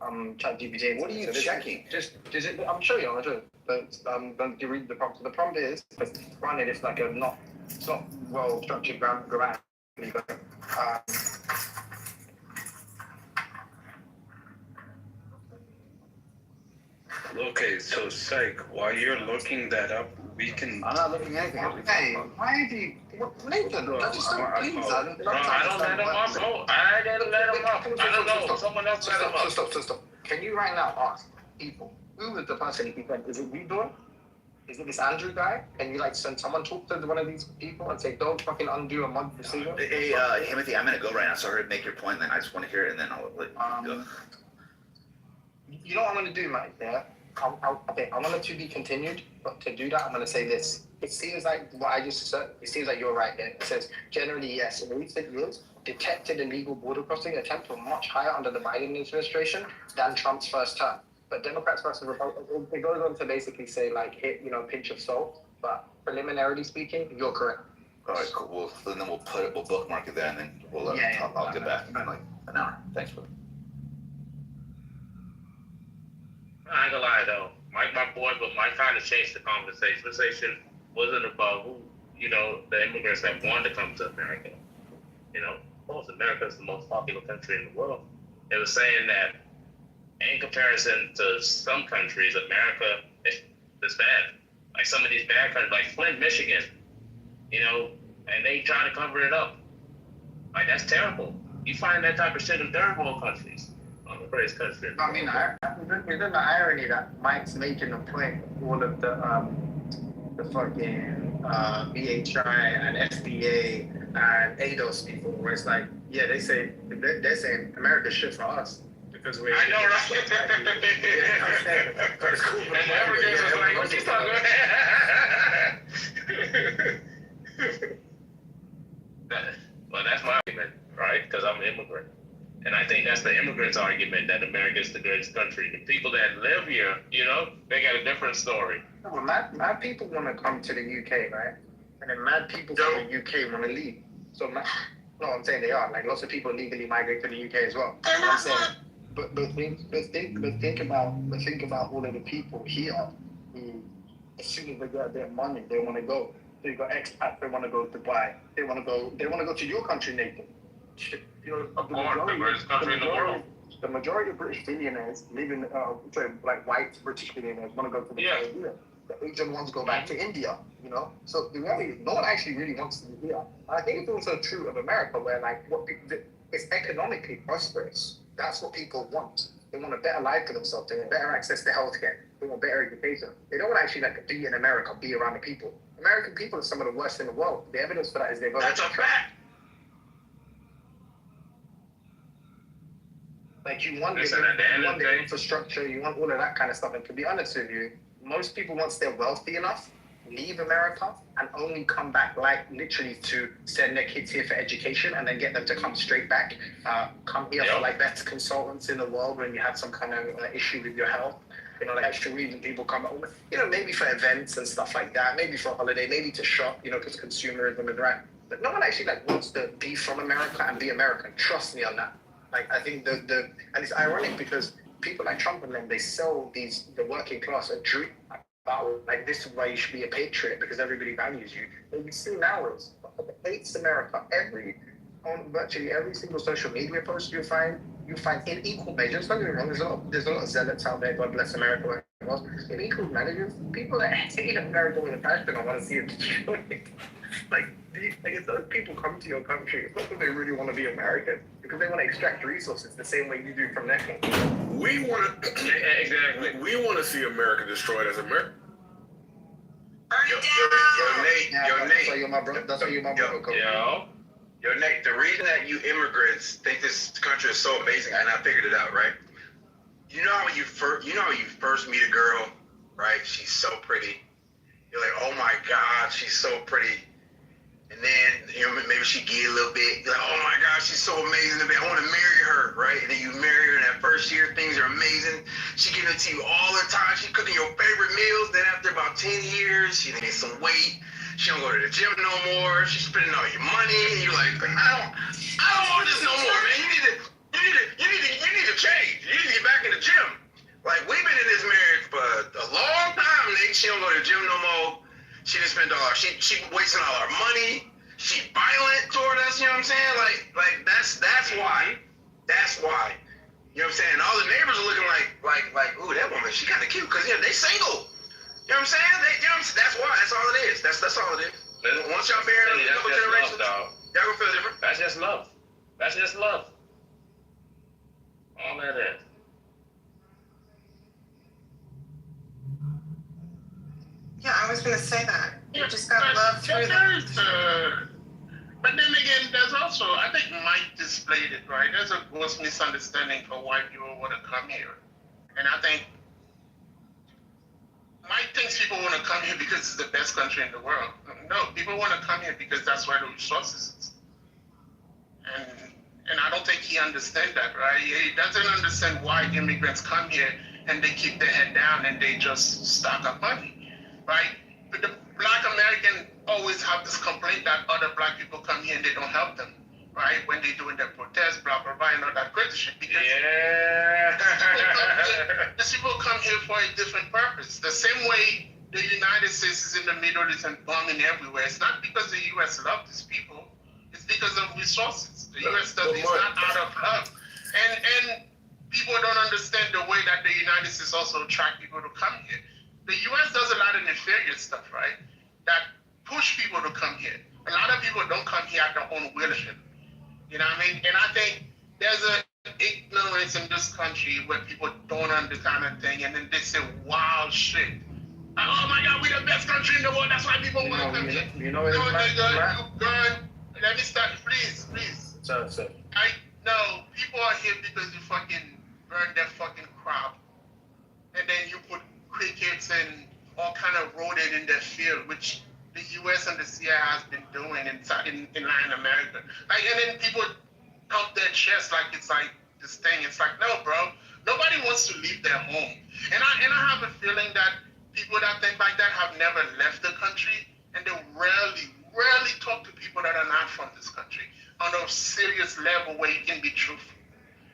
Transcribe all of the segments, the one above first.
ChatGPT. What are you checking? I'm sure you. But you read the prompt. So the prompt is granted it's like it's not well structured grammatically, but Okay, so Psych, while you're looking that up, we can. I'm not looking at anything. Hey, why do you, Nathan? Please. I don't let him up. I didn't let him up. I don't know. Someone else let him up. Stop. Can you right now ask people who is the person he went? Is it you doing? Is it this Andrew guy? Can you like send someone talk to one of these people and say, don't fucking undo a month procedure? Hey, Timothy, I'm gonna go right now. Sorry to make your point, then I just want to hear it, and then I'll let you go. You know what I'm gonna do, Mike? Yeah. Okay, I want it to be continued, but to do that, I'm going to say this. It seems like what I just said, it seems like you're right there. It says, generally, yes, in recent years, detected illegal border crossing attempts were much higher under the Biden administration than Trump's first term. But Democrats versus Republicans, it goes on to basically say, like, hit, pinch of salt. But preliminarily speaking, you're correct. All right, cool. Then we'll bookmark it there, and then I'll get back in like an hour. Thanks, brother. I ain't gonna lie though, Mike, my boy, but Mike kind of changed the conversation. The conversation wasn't about who, the immigrants that wanted to come to America. Of course, America is the most popular country in the world. It was saying that in comparison to some countries, America is bad. Like some of these bad countries, like Flint, Michigan, and they try to cover it up. Like that's terrible. You find that type of shit in third world countries. The greatest country. I mean, isn't the irony that Mike's making a point all of the fucking BHI and FDA and ADOS people, where it's like, yeah, they're saying America's shit for us because we're. I know, right? That's cool. And the immigrants was like, what you talking about? Well, that's my argument, right? Because I'm an immigrant. And I think that's the immigrants' argument that America is the greatest country. The people that live here, they got a different story. Well, mad people want to come to the UK, right? And then mad people from the UK want to leave. So, I'm saying they are. Like, lots of people legally migrate to the UK as well. You know what I'm saying? But think about all of the people here who, as soon as they get their money, they want to go. So you got expats, they want to go to Dubai. They want to go to your country, Nathan. The greatest country in the world. The majority of British billionaires live in, like white British billionaires want to go to the idea. The Asian ones go back to India, So the reality is, no one actually really wants to be here. And I think it's also true of America, where like it's economically prosperous. That's what people want. They want a better life for themselves. They want better access to healthcare. They want better education. They don't want to actually like be in America, be around the people. American people are some of the worst in the world. The evidence for that is they've got. That's a fact. Like you want the infrastructure, you want all of that kind of stuff. And to be honest with you, most people, once they're wealthy enough, leave America and only come back like literally to send their kids here for education and then get them to come straight back, come here for like best consultants in the world when you have some kind of issue with your health. Like extra reason people come home, maybe for events and stuff like that, maybe for a holiday, maybe to shop, because consumerism is right. But no one actually wants to be from America and be American. Trust me on that. Like, I think and it's ironic because people like Trump and them, they sell the working class a dream about, like, this is why you should be a patriot because everybody values you. What we see now is, hates America. On virtually every single social media post you find in equal measures, don't get me wrong, there's a lot of zealots out there, God bless America, in equal measures, people that hate America with a passion and want to see it destroyed. Like if those people come to your country, it's not because they really want to be American, because they want to extract resources the same way you do from their country. We want to see America destroyed as America. Nate. That's why you're my brother. Yo, Nate, the reason that you immigrants think this country is so amazing, and I figured it out, right? You know how you first meet a girl, right? She's so pretty. You're like, oh my God, she's so pretty. And then, maybe she get a little bit. You're like, oh my God, she's so amazing. I want to marry her, right? And then you marry her in that first year, things are amazing. She giving it to you all the time. She's cooking your favorite meals. Then after about 10 years, she gained some weight. She don't go to the gym no more. She's spending all your money. And you're like, I don't want this no more, man. You need to change. You need to get back in the don't go to the gym no more. She didn't spend all our, she wasting all our money. She violent toward us, you know what I'm saying? Like that's why. That's why. You know what I'm saying? All the neighbors are looking like, ooh, that woman, she kind of cute, because they single. You know what I'm saying? That's why. That's all it is. That's all it is. Once y'all married a couple generations, y'all gonna feel different. That's just love. That's just love. All that is. Yeah, I was gonna say that. You just got love through that. But then again, there's also, I think Mike displayed it, right? There's a gross misunderstanding for why people want to come here. And I think Mike thinks people want to come here because it's the best country in the world. No, people want to come here because that's where the resources is. And I don't think he understands that, right? He doesn't understand why immigrants come here and they keep their head down and they just stock up money, right? But the Black American always have this complaint that other Black people come here and they don't help them, right? When they doing their protests, blah, blah, blah, and all that crazy shit. Because these people come here for a different purpose. The same way the United States is in the Middle East and bombing everywhere. It's not because the U.S. loves these people. It's because of resources. The U.S. does it's not out of love. And people don't understand the way that the United States also attract people to come here. The U.S. does a lot of nefarious stuff, right? That push people to come here. A lot of people don't come here at their own volition. You know what I mean? And I think there's an ignorance in this country where people don't understand kind of thing, and then they say wild shit. Oh my God, we're the best country in the world. That's why people want to come here. You know, nigga, you gun. Let me start, please. So. No, people are here because you fucking burn their fucking crop, and then you put crickets and all kind of rodent in their field, which the U.S. and the CIA has been doing in Latin America. Like, and then people pump their chest like it's like this thing. It's like, no, bro. Nobody wants to leave their home. And I have a feeling that people that think like that have never left the country, and they rarely talk to people that are not from this country on a serious level where you can be truthful.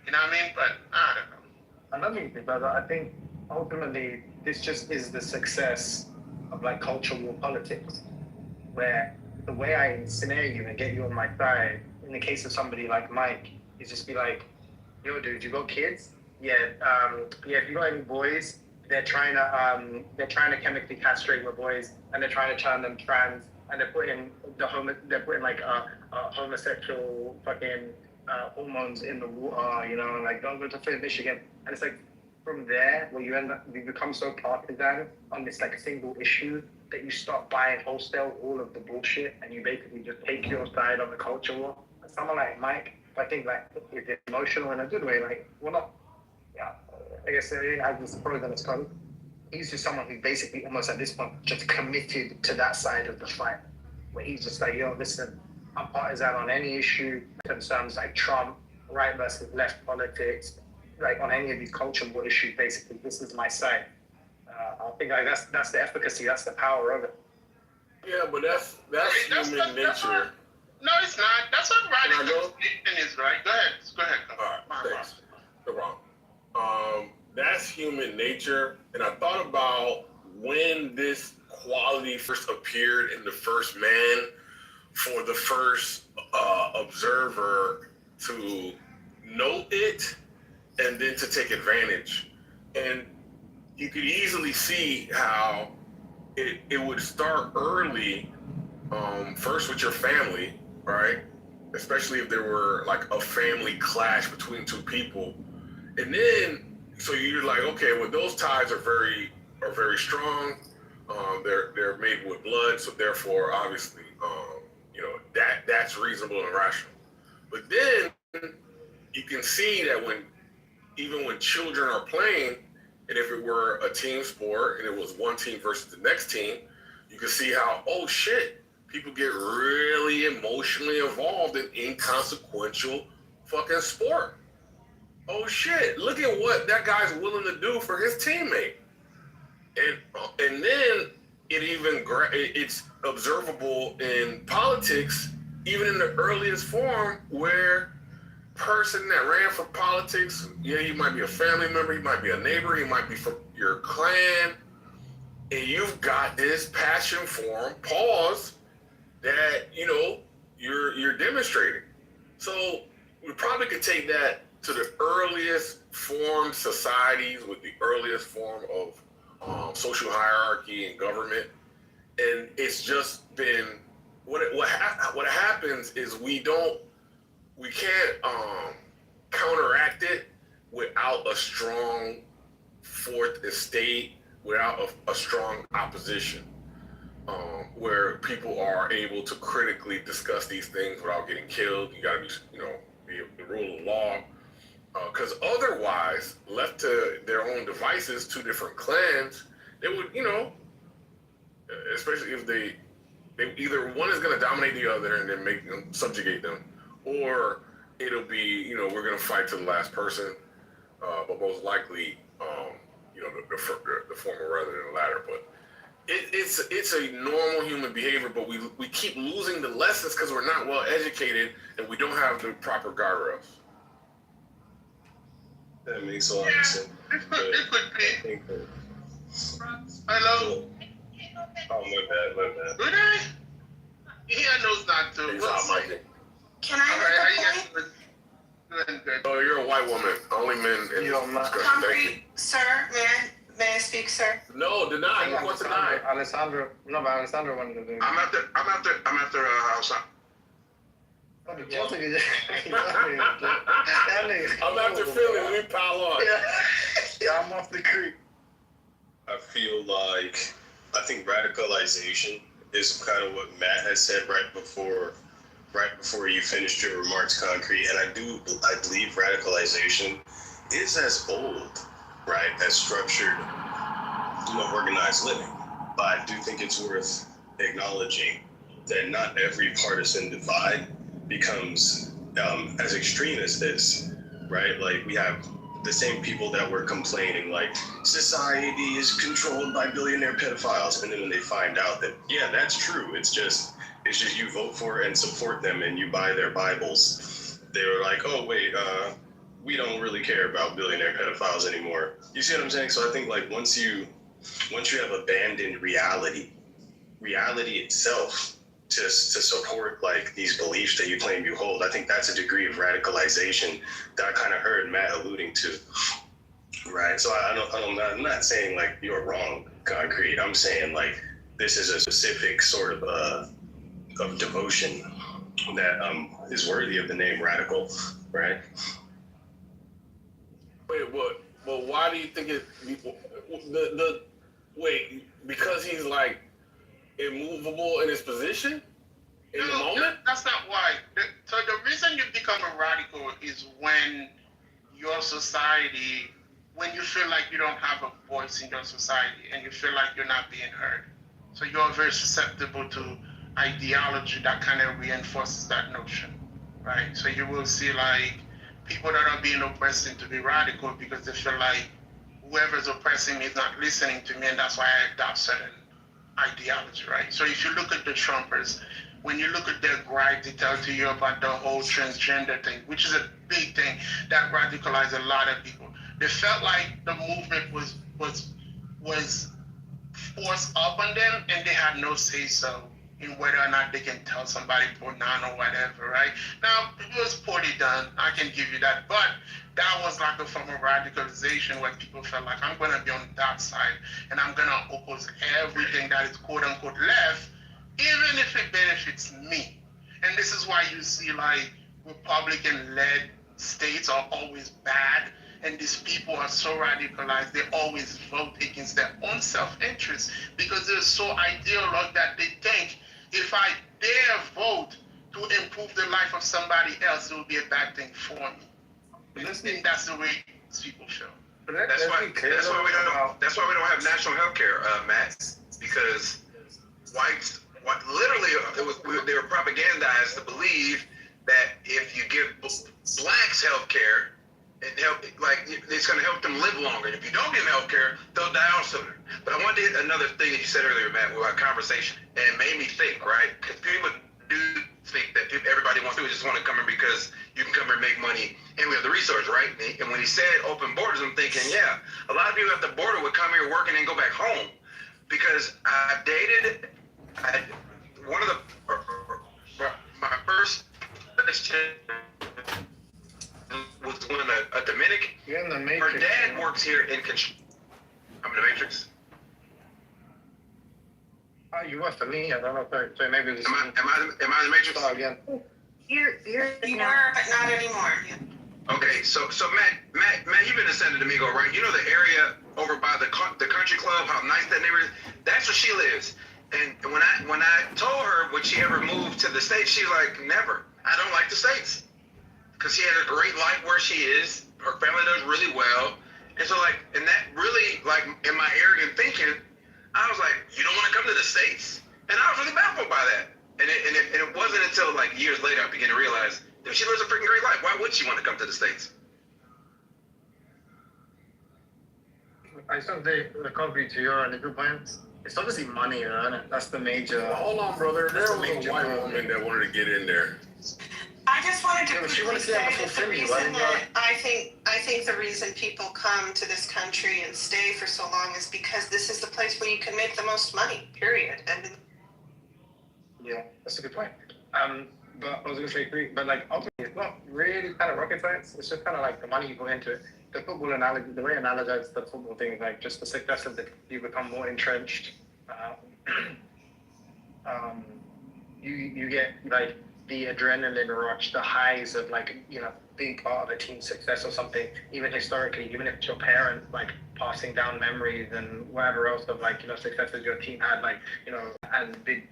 You know what I mean? But I don't know. Another thing, brother, I think ultimately this just is the success of like cultural war politics, where the way I ensnare you and get you on my side, in the case of somebody like Mike, is just be like, yo, dude, you got kids? Yeah, if you got any boys, they're trying to chemically castrate your boys, and they're trying to turn them trans, and they're putting like homosexual fucking hormones in the water, you know, like don't go to Flint, Michigan, and it's like from there where you become so partisan on this like single issue that you stop buying wholesale all of the bullshit, and you basically just take your side on the culture war. And someone like Mike, I think like is emotional in a good way, like I guess I was probably gonna start. He's just someone who basically almost at this point just committed to that side of the fight, where he's just like, yo, listen, I'm partisan on any issue concerns like Trump, right versus left politics, like on any of these cultural war issues. Basically, this is my side. I think like that's the efficacy, that's the power of it. Yeah, but that's human nature. No, it's not. That's what radical is, right? Go ahead. All right, thanks. No problem. That's human nature, and I thought about when this quality first appeared in the first man, for the first observer to note it and then to take advantage. And you could easily see how it would start early, first with your family, right? Especially if there were like a family clash between two people. And then, so you're like, okay, well, those ties are very strong. They're made with blood, so therefore, obviously, that's reasonable and rational. But then you can see that even when children are playing, and if it were a team sport and it was one team versus the next team, you can see how, oh shit, people get really emotionally involved in inconsequential fucking sport. Oh shit, look at what that guy's willing to do for his teammate. And then it's observable in politics, even in the earliest form, where person that ran for politics, he might be a family member, he might be a neighbor, he might be from your clan, and you've got this passion for them, pause, that, you know, you're demonstrating. So we probably could take that to the earliest formed societies with the earliest form of social hierarchy and government, and it's just been what happens is we can't counteract it without a strong fourth estate, without a strong opposition, where people are able to critically discuss these things without getting killed. You got to be the rule of law. Because otherwise, left to their own devices, two different clans, they would, especially if they either one is going to dominate the other and then make them subjugate them, or it'll be, we're going to fight to the last person. But most likely, the former rather than the latter. But it's a normal human behavior, but we keep losing the lessons because we're not well educated and we don't have the proper guardrails. That makes a lot of sense. It could be. Hello? Oh, my bad. Good day? He knows not to. He's out, Mikey. Can I make a point? Good. Oh, you're a white woman. Only men in this discussion. Concrete, sir, may I speak, sir? No, deny. You want to deny. Alessandro wanted to do. I'm after Alessandro. I'm after Philly. Let me pile on. Yeah, I'm off the creek. I feel like, I think radicalization is kind of what Matt has said right before you finished your remarks, Concrete. And I believe radicalization is as old, right, as structured, organized living. But I do think it's worth acknowledging that not every partisan divide becomes as extreme as this, right? Like, we have the same people that were complaining, like, society is controlled by billionaire pedophiles, and then when they find out that, yeah, that's true, it's just you vote for and support them and you buy their Bibles, they were like, oh wait, we don't really care about billionaire pedophiles anymore. You see what I'm saying? So I think, like, once you have abandoned reality itself to support, like, these beliefs that you claim you hold, I think that's a degree of radicalization that I kind of heard Matt alluding to, right? So I'm not saying, like, you're wrong, Concrete. I'm saying, like, this is a specific sort of devotion that is worthy of the name radical, right? Wait, what? Well, why do you think because he's, like, immovable in his position in the moment? That's not why. So the reason you become a radical is when your society, when you feel like you don't have a voice in your society and you feel like you're not being heard. So you're very susceptible to ideology that kind of reinforces that notion, right? So you will see, like, people that are being oppressed to be radical because they feel like whoever's oppressing me is not listening to me, and that's why I adopt certain ideology, right? So if you look at the Trumpers, when you look at their gripe, they tell to you about the whole transgender thing, which is a big thing that radicalized a lot of people. They felt like the movement was forced up on them, and they had no say-so in whether or not they can tell somebody pronoun or whatever, right? Now, it was poorly done, I can give you that, but that was like a form of radicalization where people felt like, I'm gonna be on that side, and I'm gonna oppose everything that is quote-unquote left, even if it benefits me. And this is why you see, like, Republican-led states are always bad, and these people are so radicalized, they always vote against their own self-interest because they're so ideologue that they think, if I dare vote to improve the life of somebody else, it will be a bad thing for me. And that's the way people feel. That's why we don't have national health care, Matt, because they were propagandized to believe that if you give blacks health care, it's going to help them live longer. And if you don't give them health care, they'll die out sooner. But I wanted to hit another thing that you said earlier, Matt, with our conversation, and it made me think, right? Because people do think that everybody wants to just want to come here because you can come here and make money, and we have the resource, right? And when he said open borders, I'm thinking, yeah, a lot of people at the border would come here working and go back home. because one of my first was when a Dominican. You're in the Matrix. Her dad works here in construction. I'm in the Matrix. Oh, you were for me. I don't know if so maybe this Am I in the Matrix? start again. You were, but not anymore. Okay, so Matt, you've been to Santo Domingo, right? You know the area over by the country club, how nice that neighborhood is? That's where she lives. And when I told her would she ever move to the States, she's like, never. I don't like the States. Because she has a great life where she is. Her family does really well. And so and that really, in my arrogant thinking, I was like, you don't want to come to the States? And I was really baffled by that. And it wasn't until years later I began to realize if she lives a freaking great life, why would she want to come to the States? I still think the concrete to your and the good points. It's obviously money, isn't it? That's the major. Well, hold on, brother. There was major a white problem. woman that wanted to get in there. I just wanted to Yeah, but she quickly wanted to say have a that the fulfilling reason wedding, that I think the reason people come to this country and stay for so long is because this is the place where you can make the most money, period. And Yeah, that's a good point. But I was gonna say three, but ultimately it's not really kind of rocket science. It's just kind of the money you put into it. The football analogy, the way I analogize the football thing is just the success of you become more entrenched. You get the adrenaline rush, the highs of being part of a team success or something. Even historically, even if it's your parent passing down memories and whatever else of successes your team had, and big.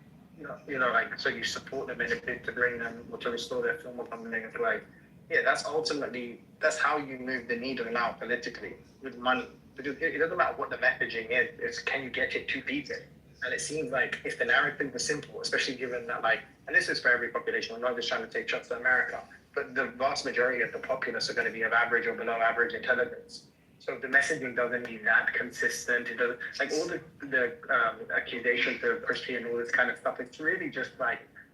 So you support them in a bid to bring them or to restore their film or something. It's that's how you move the needle now politically with money. Because it doesn't matter what the messaging is, it's can you get it to people? And it seems like if the narrative was simple, especially given that and this is for every population, I'm not just trying to take shots at America, but the vast majority of the populace are going to be of average or below average intelligence. So the messaging doesn't need that consistent. It doesn't all the accusations of Christian and all this kind of stuff. It's really just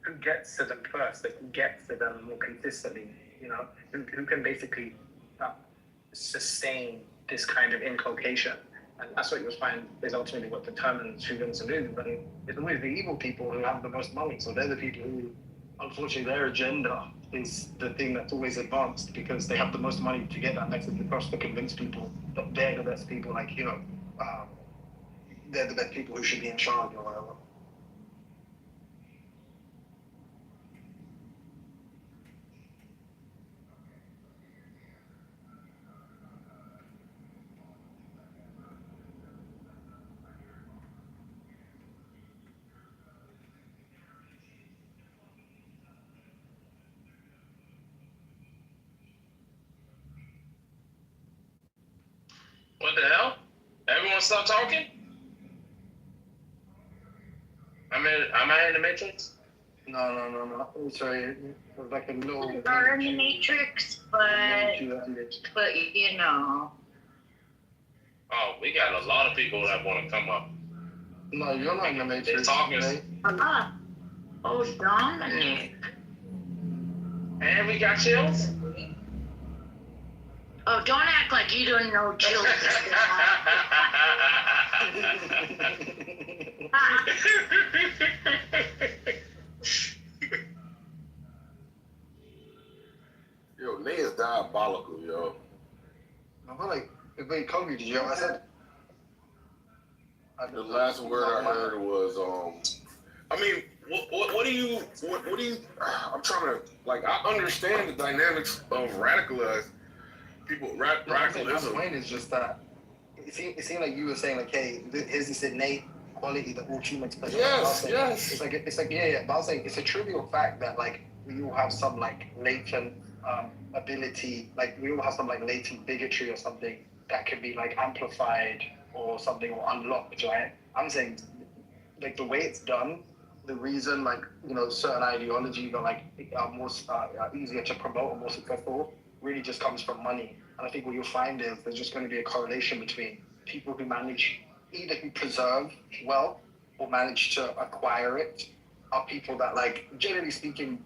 who gets to them first, who gets to them more consistently. Who can basically sustain this kind of inculcation, and that's what you'll find is ultimately what determines who wins and loses. But it's always the evil people who have the most money. So they're the people who, unfortunately, their agenda is the thing that's always advanced because they have the most money to get that message across to convince people that they're the best people, they're the best people who should be in charge or whatever. What the hell? Everyone stop talking? Am I in the Matrix? No. Sorry, it was a little. You are in the Matrix, but Oh, we got a lot of people that want to come up. No, you're not in the Matrix. They're talking. Oh, Dominic. And we got chills. Oh, don't act like you don't know chills. Yo, Nate is diabolical, yo. I feel like it's very Kobe. Did you hear what I said? The last word I heard was, what do you, I'm trying to, I understand the dynamics of radicalized people, radicalism. My point is just that it seemed like you were saying, hey, here's this innate quality that all humans possess. Yes. It's like, yeah, but I was saying, it's a trivial fact that, we all have some, latent ability, we all have some, latent bigotry or something that can be, amplified or something or unlocked, right? I'm saying, the way it's done, the reason, certain ideologies are more easier to promote or more successful really just comes from money. And I think what you'll find is there's just going to be a correlation between people who manage, either who preserve wealth or manage to acquire it, are people that, generally speaking,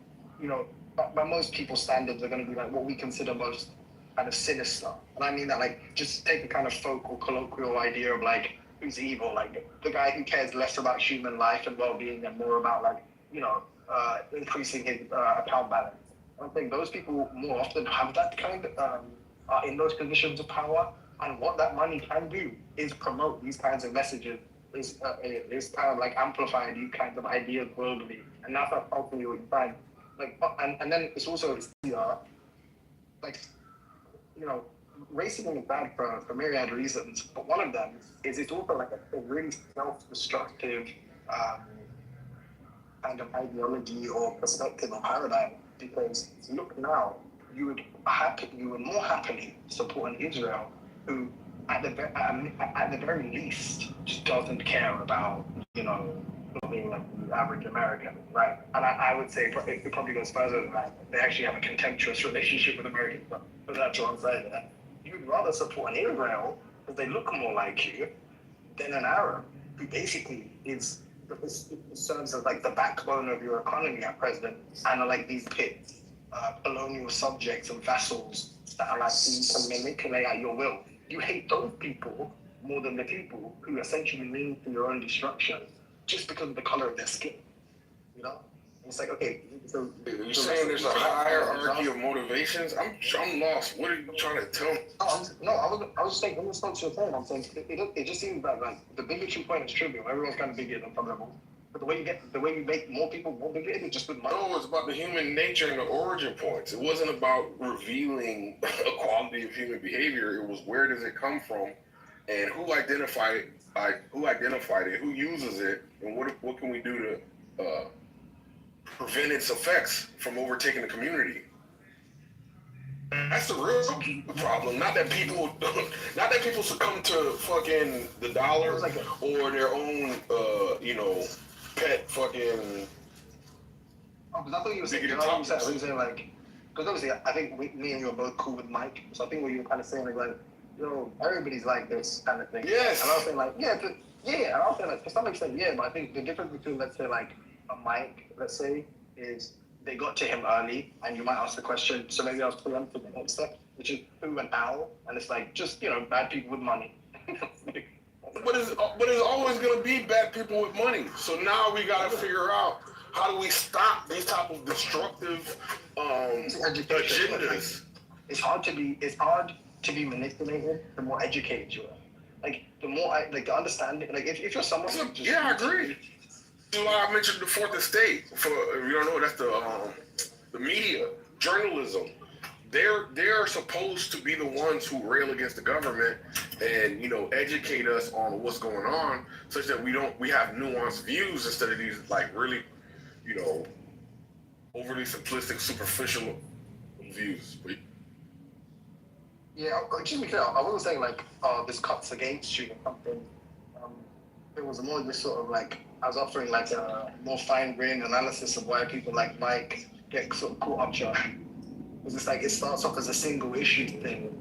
by most people's standards are going to be what we consider most kind of sinister. And I mean that just take a kind of folk or colloquial idea of who's evil, like the guy who cares less about human life and well-being and more about like, increasing his account balance. I think those people more often have that kind of, are in those positions of power. And what that money can do is promote these kinds of messages, is kind of like amplifying these kinds of ideas globally. And that's ultimately what you find. Like, and then it's also, racism is bad for myriad reasons, but one of them is it's also like a really self-destructive kind of ideology or perspective or paradigm. Because look now, you would more happily support an Israel who, at the very least, just doesn't care about being like the average American, right? And I would say it probably goes further than that. They actually have a contemptuous relationship with Americans, but that's what I'm saying. You'd rather support an Israel because they look more like you than an Arab who basically serves as like the backbone of your economy at present, and are like these pits, colonial subjects and vassals that are like you can manipulate at your will. You hate those people more than the people who essentially lean to your own destruction just because of the color of their skin. It's like, okay, so you're saying there's a hierarchy of motivations? I'm lost. What are you trying to tell me? I was just saying, in response to your point, I'm saying it just seems that like the bigotry point is trivial. Everyone's kind of bigoted on some level. But the way you make more people more bigoted is just with money. No, it's about the human nature and the origin points. It wasn't about revealing a quality of human behavior. It was where does it come from, and who identified it, who uses it, and what can we do to prevent its effects from overtaking the community. That's the real problem. Not that people succumb to fucking the dollar or their own, pet fucking. Oh, because I thought you were saying, because obviously I think me and you are both cool with Mike. So I think what you were kind of saying is like, everybody's like this kind of thing. Yes. And I was saying like, and I was saying like, to some extent, yeah, but I think the difference between, let's say, like a Mike, let's say, is they got to him early, and you might ask the question, so maybe I was preempting the next step, which is who and how, and it's like, just, bad people with money. But it's always going to be bad people with money. So now we got to figure out how do we stop these type of destructive agendas. It's hard to be manipulated the more educated you are. Like, the more the understanding, like, if you're someone... I agree. That's why I mentioned the Fourth Estate. For if you don't know, that's the media, journalism. They're supposed to be the ones who rail against the government and educate us on what's going on, such that we have nuanced views instead of these like really overly simplistic, superficial views. Yeah, just to be clear, I wasn't saying like this cuts against you or something. It was more just sort of like I was offering like a more fine-grained analysis of why people like Mike get sort of caught up to it. Because it's like it starts off as a single issue thing,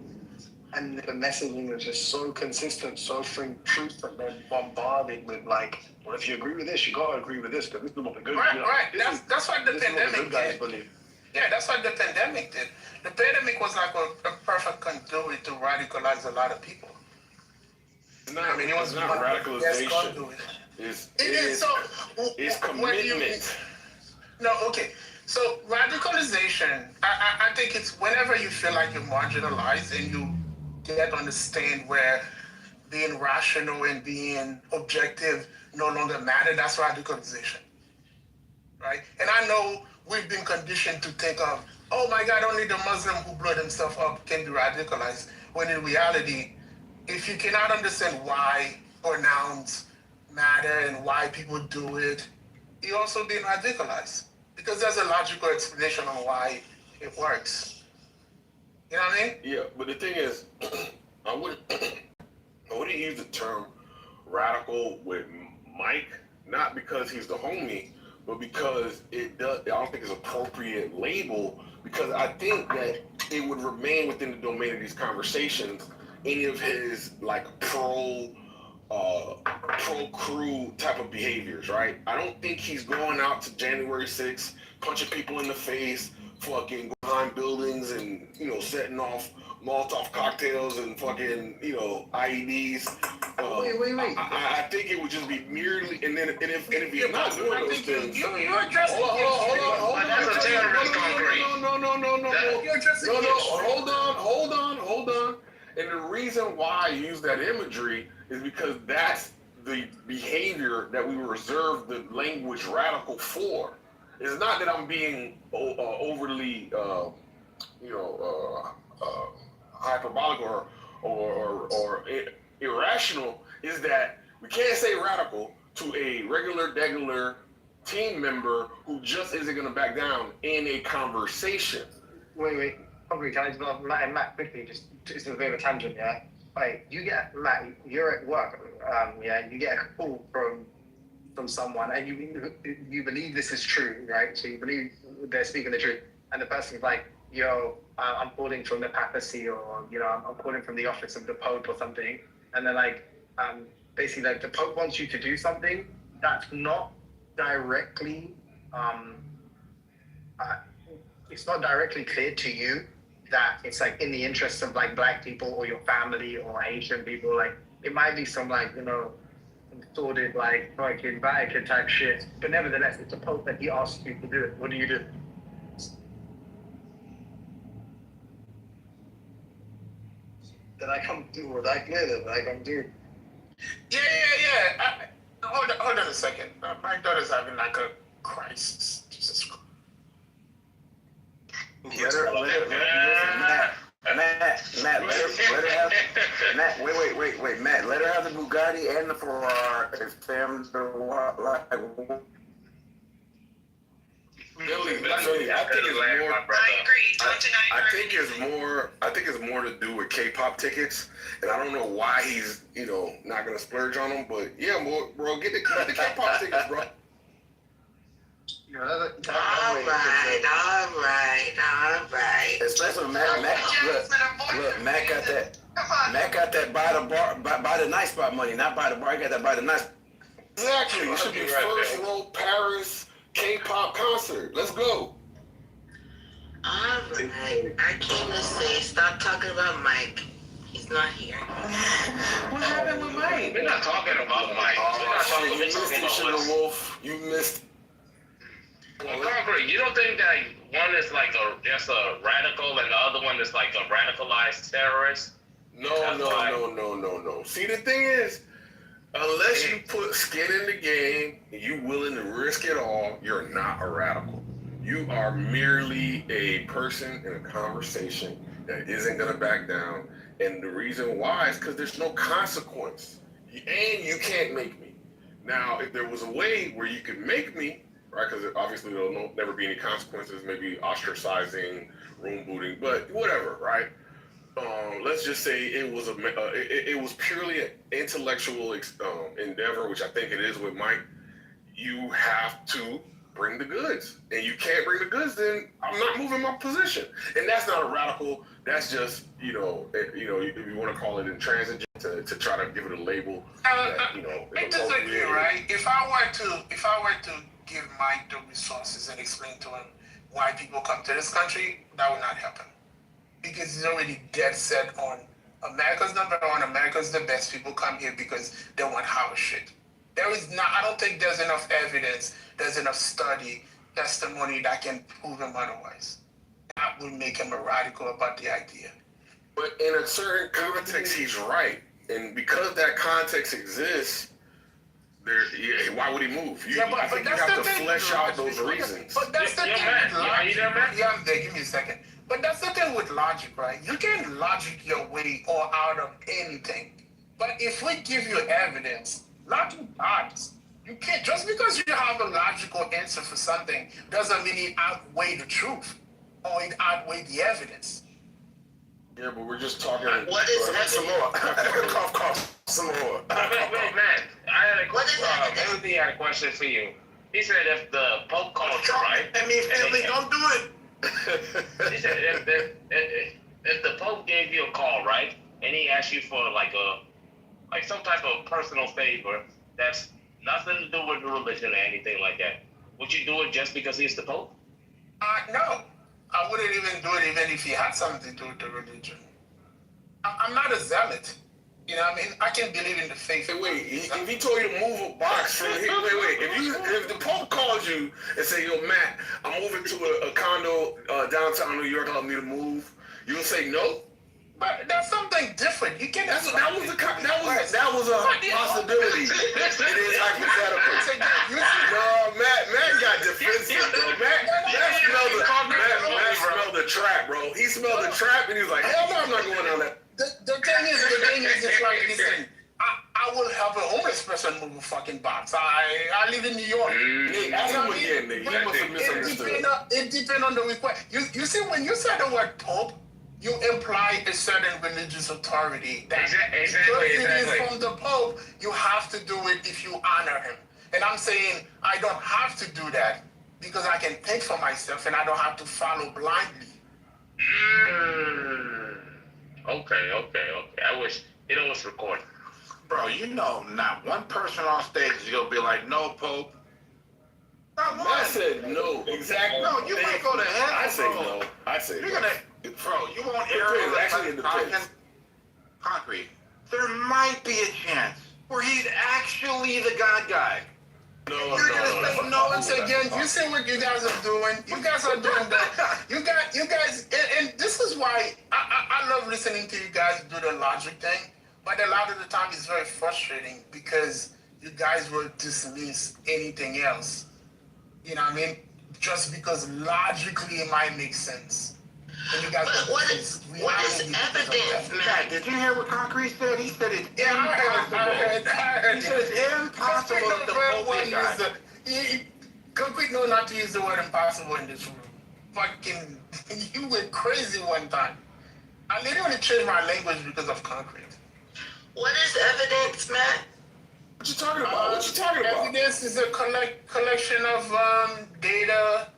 and the messaging is just so consistent, so truth that they're bombarded with like, well, if you agree with this, you gotta agree with this because this is what the good. Right. That's what the pandemic did. Believe. Yeah, that's what the pandemic did. The pandemic was like a perfect conduit to radicalize a lot of people. It was not radicalization. It's commitment. So radicalization, I think it's whenever you feel like you're marginalized and you get to understand where being rational and being objective no longer matter, that's radicalization, right? And I know we've been conditioned to think of, oh my God, only the Muslim who blew himself up can be radicalized, when in reality, if you cannot understand why pronouns matter and why people do it, you're also being radicalized. Because there's a logical explanation on why it works. You know what I mean? Yeah, but the thing is, I wouldn't use the term radical with Mike, not because he's the homie, but because I don't think it's an appropriate label, because I think that it would remain within the domain of these conversations, any of his like pro crew type of behaviors, right? I don't think he's going out to January 6th, punching people in the face, fucking going behind buildings and, setting off Molotov cocktails and fucking, IEDs. Wait. I think it would just be merely, and if you're not doing those things, You're addressing hold on. That's a terrorist concrete. No, hold on. And the reason why I use that imagery is because that's the behavior that we reserve the language radical for. It's not that I'm being overly, hyperbolic or irrational. Is that we can't say radical to a regular team member who just isn't going to back down in a conversation. Wait. Probably can I just go off Matt and Matt quickly? Just a bit of a tangent, yeah. Like Matt, you're at work, you get a call from someone, and you believe this is true, right? So you believe they're speaking the truth, and the person's like, "Yo, I'm calling from the papacy, or I'm calling from the office of the Pope or something," and they're like, basically, like the Pope wants you to do something that's not directly, it's not directly clear to you that it's like in the interests of like black people or your family or Asian people. Like it might be some like sordid like fucking Vatican type shit, but nevertheless it's a Pope that he asks you to do it. What do you do? Did I come through? Was I clear? Did I come through? Yeah. Hold on a second. My daughter's having like a crisis. Jesus Christ. Matt, wait, Matt, let her have the Bugatti and the Ferrari. It's them the like. Billy, I think it's more. I agree. I think it's more to do with K-pop tickets, and I don't know why he's not gonna splurge on them. But yeah, bro, get the K-pop tickets, bro. All right. Especially Matt. Look, Matt got that. Matt got that buy the nice spot money, not buy the bar. He got that buy the nice. Exactly. It should be first row Paris K-pop concert. Let's go. All right. I came to say, stop talking about Mike. He's not here. What happened with Mike? We're not talking about Mike. You missed it, Sugar Wolf. You missed. Concrete, you don't think that one is like just a radical and the other one is like a radicalized terrorist? No. See, the thing is, unless you put skin in the game and you willing to risk it all, you're not a radical. You are merely a person in a conversation that isn't going to back down. And the reason why is because there's no consequence. And you can't make me. Now, if there was a way where you could make me, right? Because obviously there'll never be any consequences, maybe ostracizing, room booting, but whatever, right? Let's just say it was purely an intellectual endeavor, which I think it is with Mike. You have to bring the goods, and you can't bring the goods, then I'm not moving my position. And that's not a radical. That's just if you want to call it intransigent to try to give it a label. I disagree, right? If I were to give Mike the resources and explain to him why people come to this country, that would not happen. Because he's already dead set on America's number one, America's the best. People come here because they want our shit. I don't think there's enough evidence, there's enough study, testimony that can prove him otherwise. That would make him a radical about the idea. But in a certain context, he's right. And because that context exists, why would he move? You have to flesh out those reasons. But that's the thing with logic. Yeah, I'm there. Give me a second. But that's the thing with logic, right? You can logic your way or out of anything. But if we give you evidence, logic dies. You can't, just because you have a logical answer for something doesn't mean it outweigh the truth or it outweigh the evidence. Yeah, but we're just talking. What is some more? Cough, some more. Wait, man. I had a question. He had a question for you. He said if the Pope called you, right? I mean, Philly, don't do it. He said if the Pope gave you a call, right, and he asked you for like some type of personal favor that's nothing to do with religion or anything like that, would you do it just because he's the Pope? No. I wouldn't even do it even if he had something to do with the religion. I'm not a zealot. You know what I mean? I can believe in the faith. Wait, if he told you to move a box from here, wait. If the Pope called you and say, yo, Matt, I'm moving to a condo downtown New York, I'll need to move, you'll say no? But that's something different. You can't. That was a possibility. It is hypothetical. No, Matt got defensive, bro. Matt smelled the trap, bro. He smelled the trap and he was like, hell no, I'm not going down that. The thing is, it's like, listen, I will help a homeless person move a fucking box. I live in New York. Ask him again, nigga. He must have misunderstood. It depends on the request. You see, when you say the word Pope, you imply a certain religious authority. That because it is from the Pope, you have to do it if you honor him. And I'm saying I don't have to do that because I can think for myself and I don't have to follow blindly. Okay. I wish it was recorded. Bro, you know, not one person on stage is gonna be like, no, Pope. Not one. I said no. Exactly. No, you might go to hell. I say no. I say you're no. Bro, you won't air actually concrete. There might be a chance where he's actually the God guy. No, once again, you see what you guys are doing. You guys are doing that. You guys, and this is why I love listening to you guys do the logic thing. But a lot of the time, it's very frustrating because you guys will dismiss anything else. You know what I mean? Just because logically it might make sense. And you guys what is evidence, man? Did you hear what Concrete said? He said it's impossible. I heard he said it's impossible that the Pope died. Concrete know not to use the word impossible in this room. Fucking, you went crazy one time. I literally changed my language because of Concrete. What is evidence, Matt? What you talking about? Evidence is a collection of data,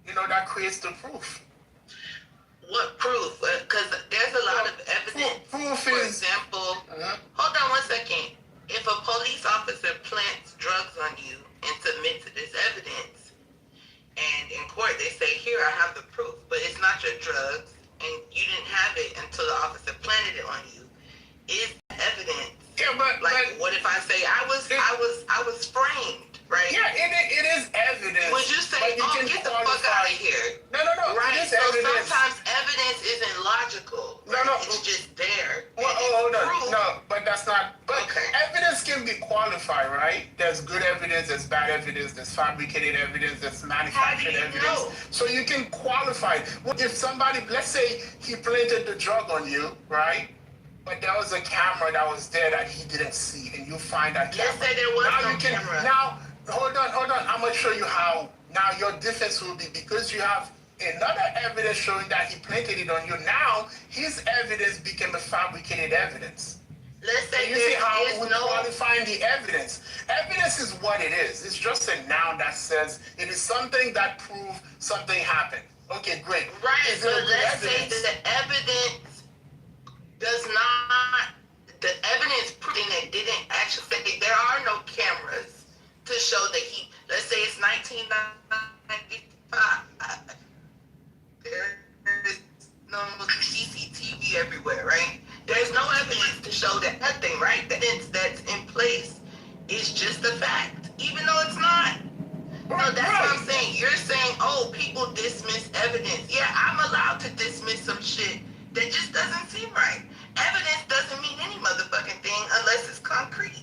that creates the proof. What proof? Because there's a lot of evidence. Proof For example, hold on 1 second. If a police officer plants drugs on you and submits it as evidence, and in court they say, here, I have the proof, but it's not your drugs, and you didn't have it until the officer planted it on you, is evidence. Yeah, but what if I say I was framed, right? Yeah, it is evidence. Would you say, get the fuck out of here? No. Right. It is so evidence. Sometimes evidence isn't logical. Right? No. It's just there. Well, hold on. No, but that's not. But evidence can be qualified, right? There's good evidence. There's bad evidence. There's fabricated evidence. There's manufactured evidence. Know? So you can qualify. If somebody, let's say, he planted the drug on you, right? But there was a camera that was there that he didn't see, and you find that camera. Let's say there was no camera. Now, hold on. I'm going to show you how. Now, your defense will be because you have another evidence showing that he planted it on you. Now, his evidence became a fabricated evidence. Let's say you see how we're qualifying the evidence. Evidence is what it is. It's just a noun that says it is something that proves something happened. Okay, great. Right, so let's say that the evidence does not, the evidence proving that didn't actually say there are no cameras to show that he, let's say it's 1995. There's no CCTV everywhere, right? There's no evidence to show that nothing, right? The evidence that's in place is just a fact, even though it's not. So that's what I'm saying. You're saying, oh, people dismiss evidence. Yeah, I'm allowed to dismiss some shit that just doesn't seem right. Evidence doesn't mean any motherfucking thing unless it's concrete.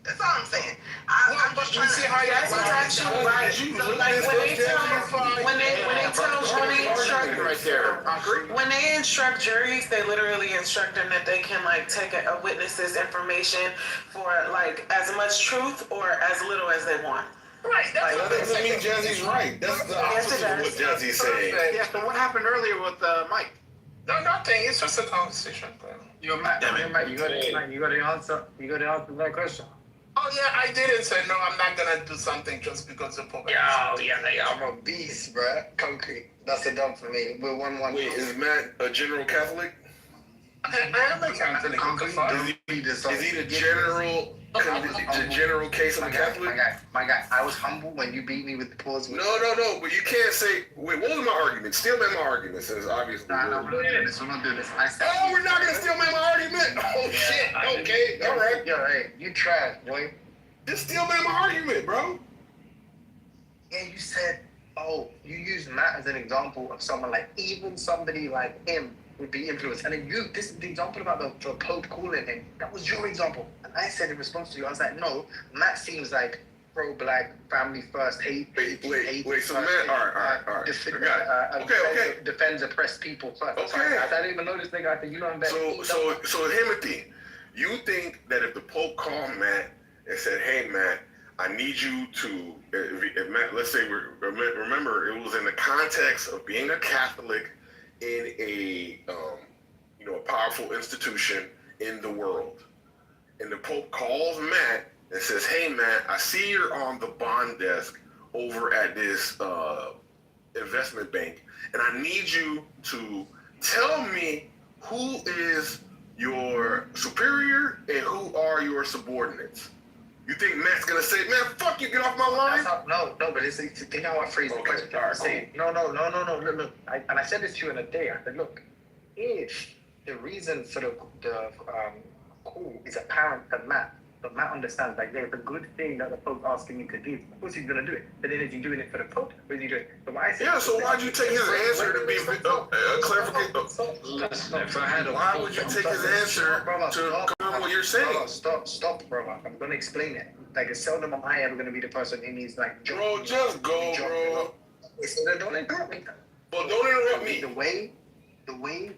That's all I'm saying. I'm just trying to see how that's actually right. So like when they instruct juries, they literally instruct them that they can like take a witness's information for like as much truth or as little as they want. Right. That doesn't mean Jazzy's right. That's the opposite of what Jazzy's saying. Yeah. So what happened earlier with Mike? No, nothing. It's just a conversation. Yo, Matt, you got to answer that question. Oh yeah, I didn't say no. I'm not gonna do something just because of Pope. I'm a beast, bro. Concrete. That's a dub for me. We're 1-1. Wait, is Matt a general Catholic? I am a Catholic. Is he the general? The general case of a Catholic? My guy, I was humble when you beat me with the pause. No, but you can't say. Wait, what was my argument? Steel man my argument, since obviously. We're not doing this. We're not doing this. We're not gonna steel man my argument. Oh shit. Okay, all right. Yo, hey, you trash, boy. Just steel man my argument, bro. Yeah, you said, you used Matt as an example of someone like even somebody like him would be influenced. And then this is the example about the Pope calling him. That was your example. And I said in response to you, I was like, no, Matt seems like pro-black, family first, hate. Wait. So Matt, all right. Okay. Defends oppressed people first. Okay. I didn't even know this nigga. I think you know him better. So Timothy, you think that if the Pope called Matt and said, "Hey, Matt, I need you to," if Matt, let's say, remember, it was in the context of being a Catholic in a powerful institution in the world, and the Pope calls Matt and says, "Hey, Matt, I see you're on the bond desk over at this investment bank, and I need you to tell me who is your superior and who are your subordinates." You think Matt's gonna say, "Man, fuck you, get off my line"? No, but it's think how I phrase the question. No. Look. I said this to you in a day. I said, look, if the reason for the call is apparent to Matt, but Matt understands, like, there's a good thing that the Pope's asking me to do. Of course he's gonna do it. But then is he doing it for the Pope, or is he doing it? So what I said, so why'd you take his answer to be clarification? Why would you take his answer to confirm what you're saying? Stop, brother. I'm gonna explain it. Like, it's seldom am I ever gonna be the person who needs, like, bro, just go, bro. Don't interrupt me. Well, don't interrupt me. The way.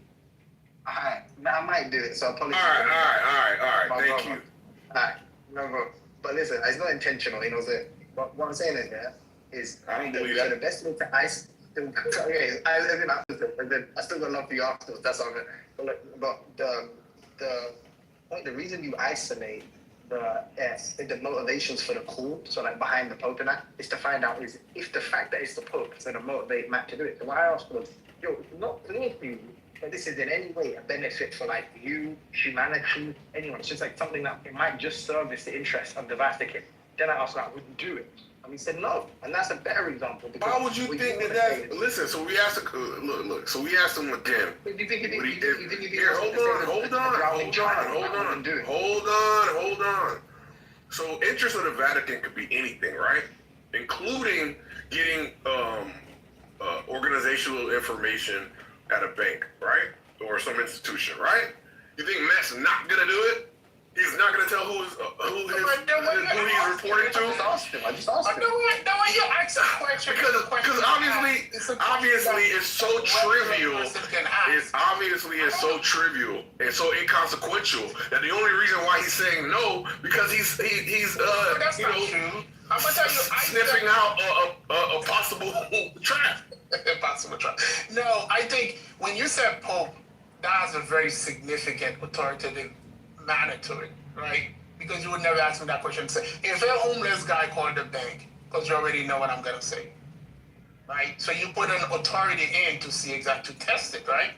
Alright, I might do it. So apologize. All right. Thank you. Alright, no, bro. But listen, it's not intentional. You know what I'm saying is I don't believe that. The best way to I still got love for you afterwards. That's all. But the reason you isolate the motivations for the call, so like behind the Pope and that, is to find out is if the fact that it's the Pope is going to motivate Matt to do it. So what I asked was, not clear to you that this is in any way a benefit for like you, humanity, anyone. It's just like something that it might just service the interest of the Vatican. Then I asked, like, would you do it? And he said no, and that's a better example. Why would you think that? Listen, so we asked look. So we asked him again. Do you think Hold on. So interest of the Vatican could be anything, right? Including getting organizational information at a bank, right? Or some institution, right? You think Matt's not gonna do it? He's not gonna tell who he's reporting to? I just asked him. No way you ask a question. Because obviously it's so trivial. It's so trivial and so inconsequential that the only reason why he's saying no because he's sniffing out a possible trap. Possible trap. No, I think when you said Pope, that has a very significant authoritative manner to it, right? Because you would never ask me that question. Say, if a homeless guy called the bank, because you already know what I'm gonna say, right? So you put an authority in to see exactly to test it, right?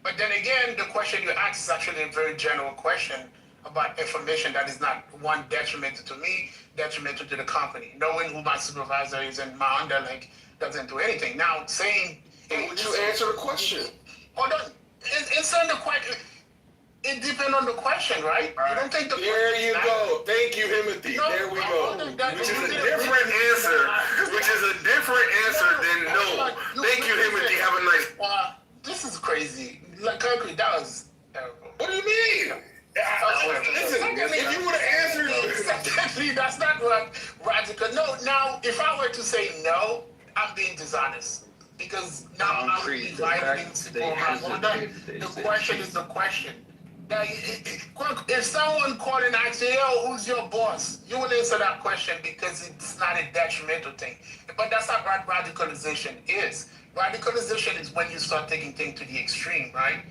But then again, the question you ask is actually a very general question about information that is not one detrimental to me, detrimental to the company. Knowing who my supervisor is and my underling doesn't do anything. Now saying, would you answer the question? Hold on, it's on the question. It depends on the question, right? You don't think the There you go. Thank you, Timothy. There we go. Which is a different answer. Than no. Thank you, Timothy. Have a nice. This is crazy. Like, concrete, that was terrible. What do you mean? Listen, if you would have answered, that's not what radical. No, now if I were to say no, I'm being dishonest because now I'm dividing people. The question is the question. Now, if someone called and asked you, "Yo, who's your boss?" you would answer that question because it's not a detrimental thing. But that's not what radicalization is. Radicalization is when you start taking things to the extreme, right?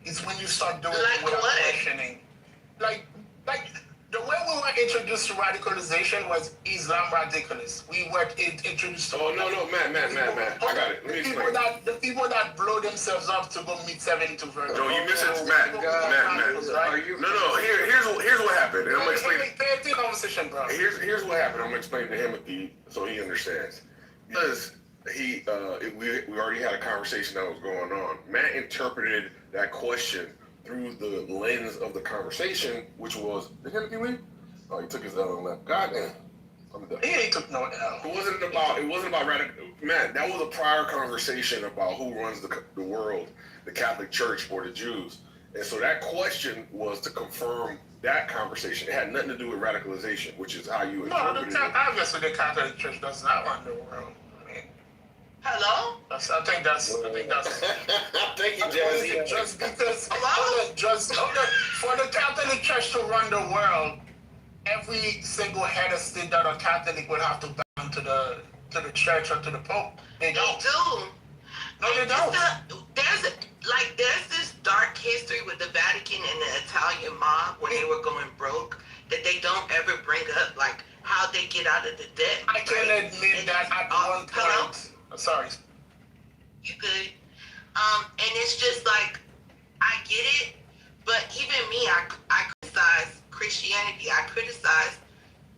It's when you start doing it without questioning. Like the way we were introduced to radicalization was Islam radicalists. We were introduced to. Oh no, Matt. I got it. Let me explain. The people that blow themselves up to go meet 72 virgins. No, you missed it, Matt. Right? No. Here's what happened. And I'm gonna explain. Pay conversation, bro. Here's what happened. I'm gonna explain to Timothy so he understands. Because we already had a conversation that was going on. Matt interpreted that question through the lens of the conversation, which was, did Timothy leave? Oh, he took his L and left. Goddamn. I'm done. He ain't took no L. It wasn't about radical. Matt, that was a prior conversation about who runs the world, the Catholic Church or the Jews. And so that question was to confirm that conversation. It had nothing to do with radicalization, which is how you interpreted it. Obviously the Catholic Church does not run the world. Hello? I think that's. Thank you, Jazzy. Just because for the Catholic Church to run the world, every single head of state that are Catholic would have to bow to the church or to the Pope. They don't. They do. No, they don't. There's this dark history with the Vatican and the Italian mob when they were going broke that they don't ever bring up, like how they get out of the debt. I can admit that at one point. Sorry. You good. And it's just like, I get it, but even me, I criticize Christianity. I criticize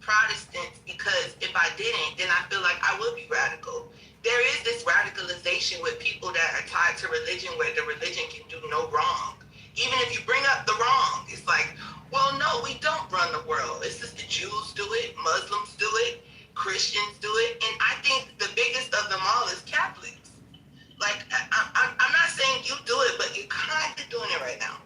Protestants because if I didn't, then I feel like I would be radical. There is this radicalization with people that are tied to religion where the religion can do no wrong. Even if you bring up the wrong, it's like, well, no, we don't run the world. It's just the Jews do it, Muslims do it, Christians do it, and I think the biggest of them all is Catholics. Like, I'm not saying you do it, but you're kind of doing it right now.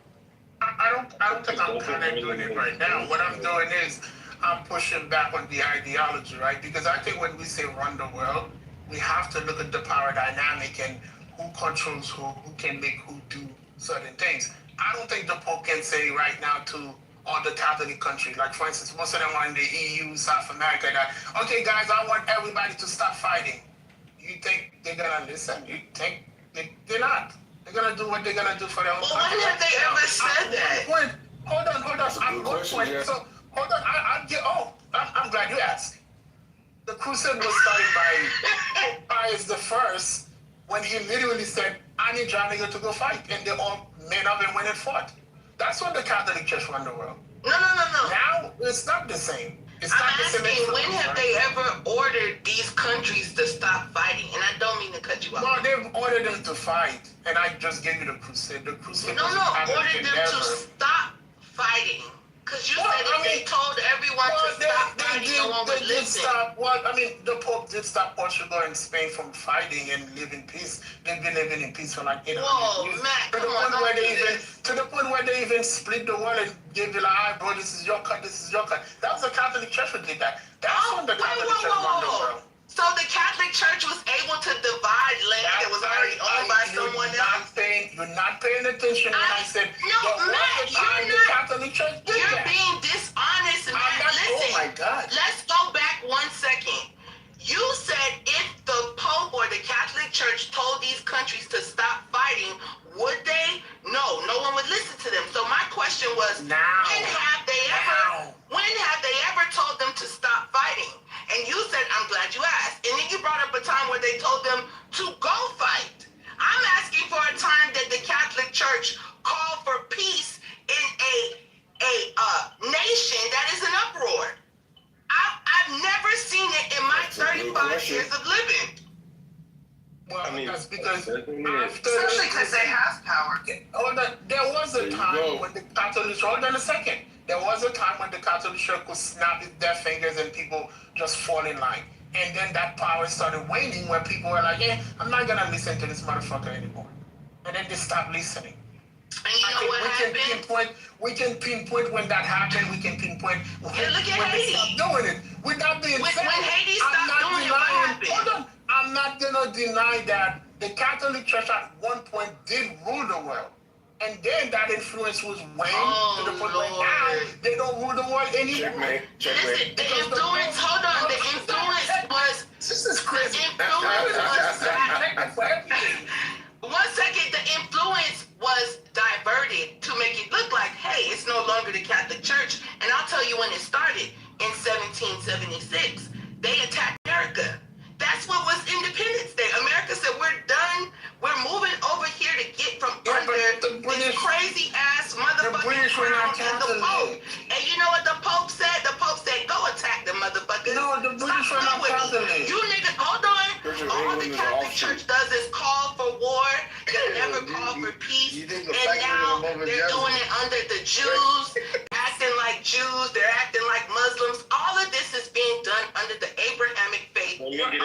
I don't think I'm kind of doing it right now. What I'm doing is I'm pushing back on the ideology, right? Because I think when we say run the world, we have to look at the power dynamic and who controls who can make who do certain things. I don't think the Pope can say right now to all the Catholic countries, like for instance, most of them are in the EU, South America, that, okay guys, I want everybody to stop fighting. You think they're gonna listen? You think they're not? They're gonna do what they're gonna do for their own country. When have they ever said that? Hold on. I'm good point. So hold on. I'm glad you asked. The crusade was started by Pius the First when he literally said, "I need y'all niggas to go fight," and they all men up and went and fought. That's when the Catholic Church run the world. No. Now it's not the same. It's not the same. I'm asking, when have they ever ordered these countries to stop fighting? And I don't mean to cut you off. No, they've ordered them to fight, and I just gave you the crusade. The crusade. No, ordered them to stop fighting. Because you said if they told everyone to stop fighting, no one would listen. The Pope did stop Portugal and Spain from fighting and live in peace. They've been living in peace for like 800 years. Matt, To the point where they even split the world and gave you like, all right, bro, this is your cut, this is your cut. That was the Catholic Church who did that. That's when the Catholic Church run the world. So the Catholic Church was able to divide land that was already owned by someone else? You're not paying attention when I said, Matt, the Catholic Church did you're that. being dishonest, Matt. Listen, oh my God. Let's go back 1 second. You said if the Pope or the Catholic Church told these countries to stop fighting, would they? No one would listen to them. So my question was, when have they ever told them to stop fighting? And you said, I'm glad you asked. And then you brought up a time where they told them to go fight. I'm asking for a time that the Catholic Church called for peace in a nation that is in uproar. I've never seen it in my 35 years of living. Well, that's because especially because they have power. There was a time when the Catholic Church, hold on a second. There was a time when the Catholic Church could snap their fingers and people just fall in line. And then that power started waning where people were like, I'm not going to listen to this motherfucker anymore. And then they stopped listening. And you know what happened? We can pinpoint when that happened. We can pinpoint when they stopped doing it. Without being said, when Haiti stopped doing it, what happened? Hold on. I'm not going to deny that the Catholic Church at one point did rule the world. And then that influence was waned to the point where now they don't rule the world anymore. Listen, the influence, hold on, the influence was... This is crazy. The influence was... 1 second, the influence was diverted to make it look like, hey, it's no longer the Catholic Church. And I'll tell you when it started. 1776, they attacked America. That's what was Independence Day. America said, we're done. We're moving over here to get from under this crazy ass motherfucking crown and the Pope. And you know what the Pope said? The Pope said, go attack the motherfuckers. No, the British were not Catholic. You niggas, hold on. All the Catholic Church does is call for war. They never call for peace. And now they're doing it under the Jews, acting like Jews. They're acting like Muslims. All of this is being done under the Abrahamic faith. That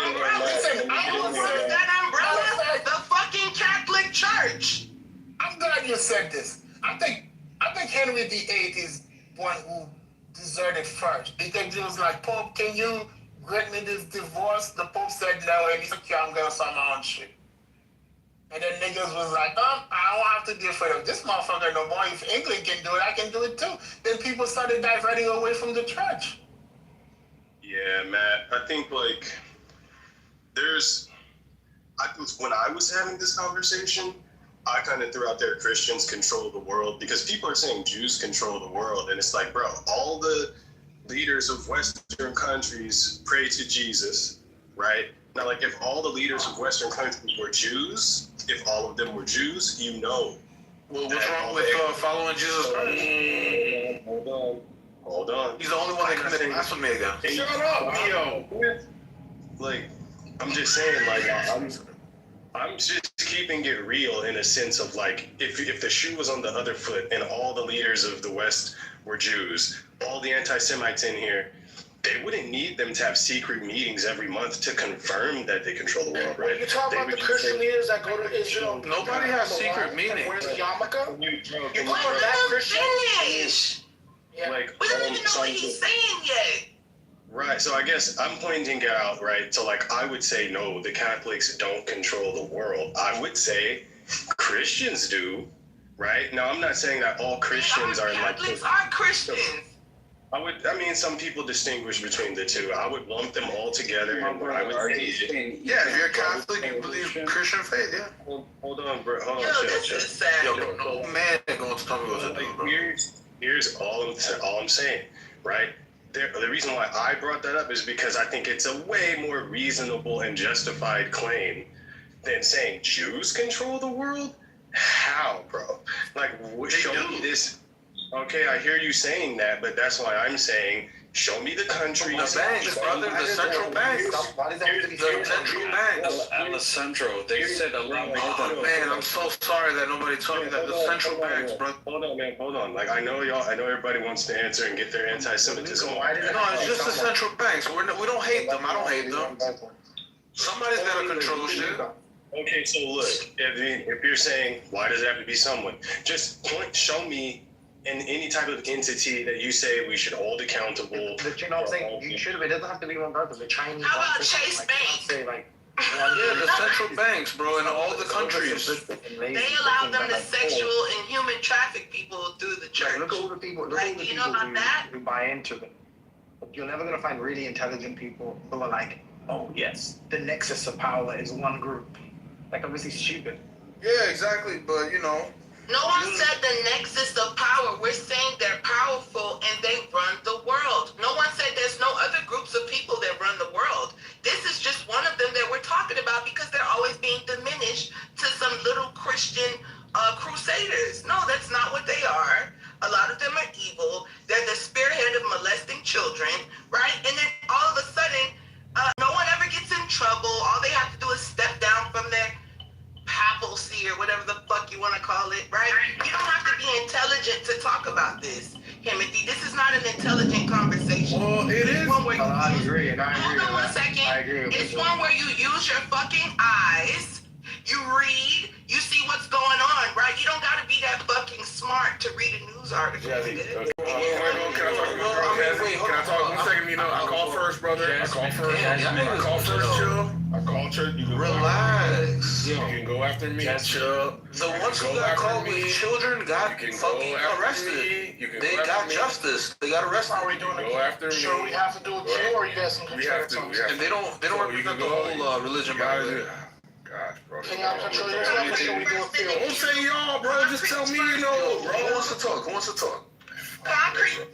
umbrella, the fucking Catholic Church. I'm glad you said this. I think Henry VIII is one who deserted first, because he was like, Pope, can you grant me this divorce? The Pope said no, and he said, okay, I'm gonna start my own shit. And then niggas was like, I don't have to deal with this motherfucker no more. If England can do it, I can do it too. Then people started diverting away from the church. Yeah, Matt. I think when I was having this conversation, I kind of threw out there Christians control the world, because people are saying Jews control the world. And it's like, bro, all the leaders of Western countries pray to Jesus, right? Now, like, if all the leaders of Western countries were Jews, if all of them were Jews, you know. Well, what's wrong with following Jesus Christ? Hold on. He's the only one that committed blasphemy again. Shut up, Neo. Like, I'm just saying, like, I'm just keeping it real in a sense of, like, if the shoe was on the other foot and all the leaders of the West were Jews, all the anti-Semites in here, they wouldn't need them to have secret meetings every month to confirm that they control the world, right? You talk about the Christian leaders that go to Israel. Nobody has secret meetings. Where's Yarmulke? What did you finish? Yeah. Like, We don't even know what he's saying yet. Right, so I guess I'm pointing it out, right? So, like, I would say, no, the Catholics don't control the world. I would say Christians do, right? Now, I'm not saying that all Christians are like... Catholics are Christians. I mean, some people distinguish between the two. I would lump them all together, and I would say... Yeah, if you're a Catholic, you believe Christian faith, yeah. Hold on, bro. Hold on, Yo, this is sad. Yo, bro, no man going to tell me what to do, bro. Here's all I'm saying, right? The reason why I brought that up is because I think it's a way more reasonable and justified claim than saying Jews control the world. How, bro? Like, show me this. Okay, I hear you saying that, but that's why I'm saying, show me the countries. The banks, brother, the central banks. Why does that have to be The central banks. El Centro, they said a lot more than... Man, I'm so sorry that nobody told me that. The central banks, bro. Hold on, man, hold on. Like, I know everybody wants to answer and get their anti-Semitism. No, it's just the central banks. We don't hate them. I don't hate them. Somebody's got to control shit. Okay, so look, if you're saying, why does it have to be someone? Just show me in any type of entity that you say we should hold accountable. But you know what I'm saying? You should have. It doesn't have to be one person. The Chinese. How about Chase Bank? Say like. Yeah, the central banks, bro, in all the countries. They allow them to sexual and human traffic people through the church. Look at all the people. Like, do you know about that? Who buy into them. But you're never gonna find really intelligent people who are like, oh yes, the nexus of power is one group. Like, obviously stupid. Yeah, exactly, but you know. No one said the nexus of power. We're saying they're powerful and they run the world. No one said there's no other groups of people that run the world. This is just one of them that we're talking about because they're always being diminished to some little Christian crusaders. No, that's not what they are. A lot of them are evil. They're the spearhead of molesting children, right? And then all of a sudden, no one ever gets in trouble. All they have to do is step down from their papacy or whatever the fuck you want to call it, right? You don't have to be intelligent to talk about this, Timothy. This is not an intelligent conversation. Well, it is. I agree. Hold on one second. It's one where you use your fucking eyes, you read, you see what's going on, right? You don't got to be that fucking smart to read a news article. Can I talk 1 second, Nino? I call first, brother. I call first. Chill. I call church. You can relax. You can go after me. Chill. The ones who got called with children got fucking arrested. They got justice. They got arrested. Are we doing go after me? Sure, we have to do it too, or you got some control? And they don't represent the whole religion, by Gosh, bro. Can y'all control yourself, or should we do it too? Don't say y'all, bro. Just tell me you know, bro. Who wants to talk? Concrete.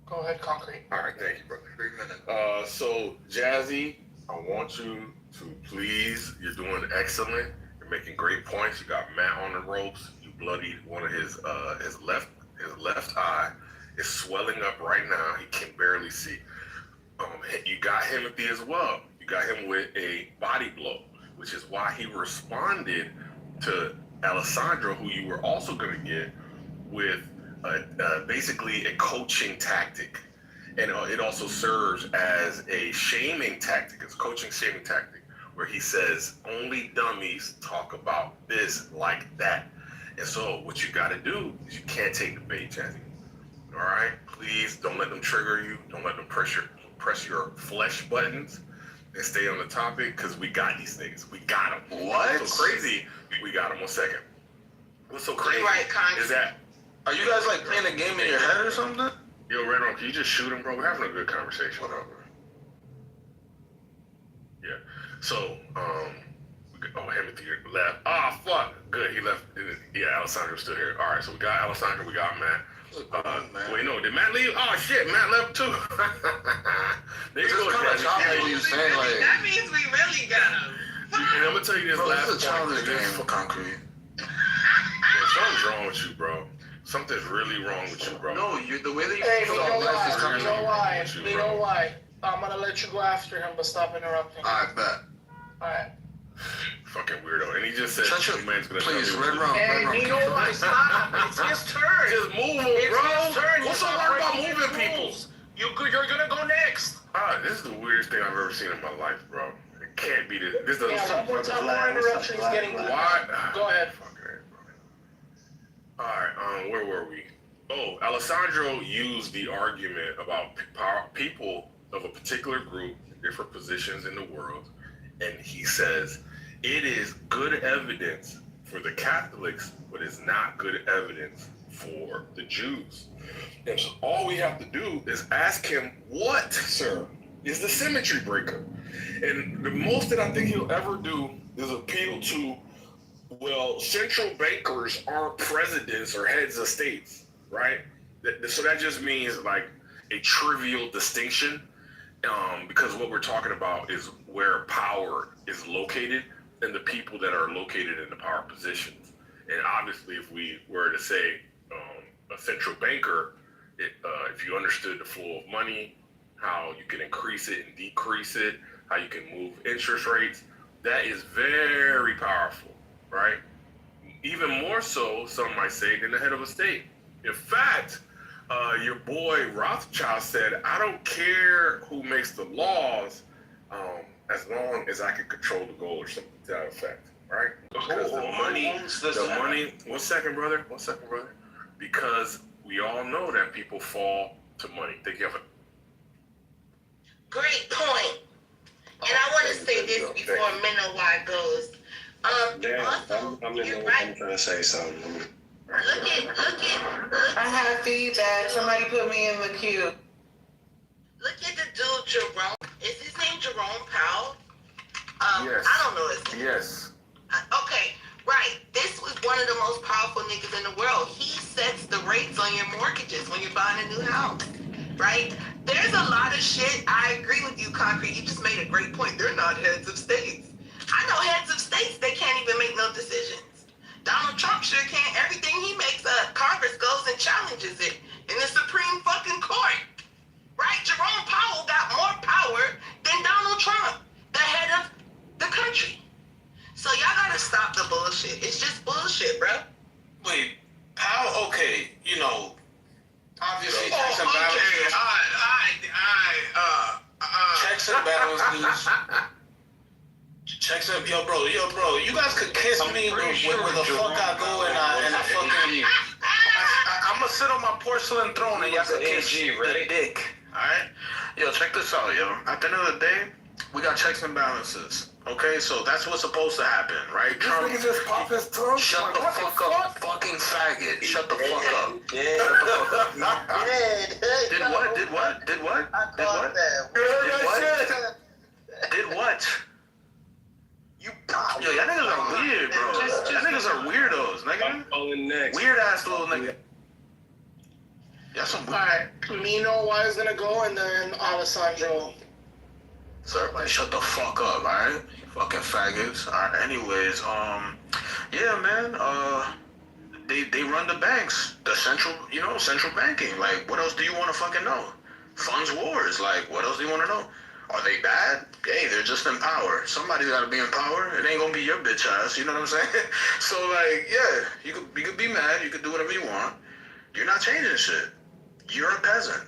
Go ahead, Concrete. All right, thank you, brother. 3 minutes. So Jazzy, I want you to please. You're doing excellent. You're making great points. You got Matt on the ropes. You bloodied one of his left eye. Is swelling up right now. He can barely see. You got Timothy as well. You got him with a body blow, which is why he responded to Alessandro, who you were also going to get, with basically a coaching tactic. And it also serves as a shaming tactic. It's a coaching shaming tactic where he says, only dummies talk about this like that. And so what you got to do is you can't take the bait, Jazzy. All right? Please don't let them trigger you. Don't let them press your flesh buttons and stay on the topic, because we got these niggas. We got them. What? What's so crazy, we got them. 1 second. What's so crazy is that... Are you guys like playing a game in your head or something? Yo, Red On, can you just shoot him, bro? We're having a good conversation. Whatever. Yeah. So, Timothy left. Ah, fuck. Good, he left. Yeah, Alessandro's still here. All right, so we got Alessandro, we got Matt. Wait, no, did Matt leave? Oh, shit, Matt left too. There you go, Jazzy. That means we really got him. And I'm going to tell you this last This is a challenge point. game for Concrete. Bro, something's wrong with you, bro. Something's really wrong with you, bro. No, the way that you Hey, feel you know about life is why? coming. You know why? With you, You bro. know why? I'm gonna let you go after him, but stop interrupting. I bet. Alright. Fucking weirdo. And he just said, Shut your... the man's going to Please, Red Rum. Hey, you know why? Stop. It's his turn. Just move him, It's bro. his turn. What's so He's hard about breaking moving his people? rules. You're gonna go next. This is the weirdest thing I've ever seen in my life, bro. It can't be this. This doesn't Yeah, one more time, more interruption. He's getting Why? Go ahead. Fucking it, bro. All right, where were we? Oh, Alessandro used the argument about people of a particular group in different positions in the world, and he says it is good evidence for the Catholics, but it's not good evidence for the Jews. And so all we have to do is ask him, what, sir, is the symmetry breaker? And the most that I think he'll ever do is appeal to, well, central bankers aren't presidents or heads of states, right? So that just means like a trivial distinction, because what we're talking about is where power is located and the people that are located in the power positions. And obviously, if we were to say a central banker, if you understood the flow of money, how you can increase it and decrease it, how you can move interest rates, that is very powerful, right? Even more so, some might say, than the head of a state. In fact, your boy Rothschild said, I don't care who makes the laws, as long as I can control the gold, or something to that effect, right? Because the money, 1 second, brother. Because we all know that people fall to money. Think of it. Great point. And I want to say this before Minowai goes. Also, you're right. I'm trying to say something. Look I have feedback. Somebody put me in the queue. Look at the dude Jerome. Is his name Jerome Powell? Yes. I don't know his name. Yes. Okay, right. This was one of the most powerful niggas in the world. He sets the rates on your mortgages when you're buying a new house, right? There's a lot of shit. I agree with you, Concrete. You just made a great point. They're not heads of states. I know heads of states, they can't even make no decisions. Donald Trump sure can't. Everything he makes up, Congress goes and challenges it in the Supreme fucking Court. Right? Jerome Powell got more power than Donald Trump, the head of the country. So y'all gotta stop the bullshit. It's just bullshit, bro. Wait, Powell, okay, obviously checks and balances. Checks and balances. Checks and yo, bro, you guys could kiss me where the fuck I go and I fucking. I'm gonna sit on my porcelain throne and y'all can kiss the dick. All right, yo, check this out, yo. At the end of the day, we got checks and balances. Okay, so that's what's supposed to happen, right? Trump, just pop his tongue. shut the fuck up, fucking faggot. Shut the fuck up. Did what? Did what? Did what? Yo, y'all niggas are weird, bro. Y'all niggas are weirdos, nigga. I'm calling next. Weird ass little nigga. Y'all some weird. Alright, Mino is gonna go, and then Alessandro. So everybody shut the fuck up, alright? You fucking faggots. Alright, anyways, yeah, man, they run the banks, the central banking. Like, what else do you want to fucking know? Funds wars. Like, what else do you want to know? Are they bad? Hey, they're just in power. Somebody's got to be in power. It ain't gonna be your bitch ass. You know what I'm saying? So, like, yeah, you could be mad. You could do whatever you want. You're not changing shit. You're a peasant.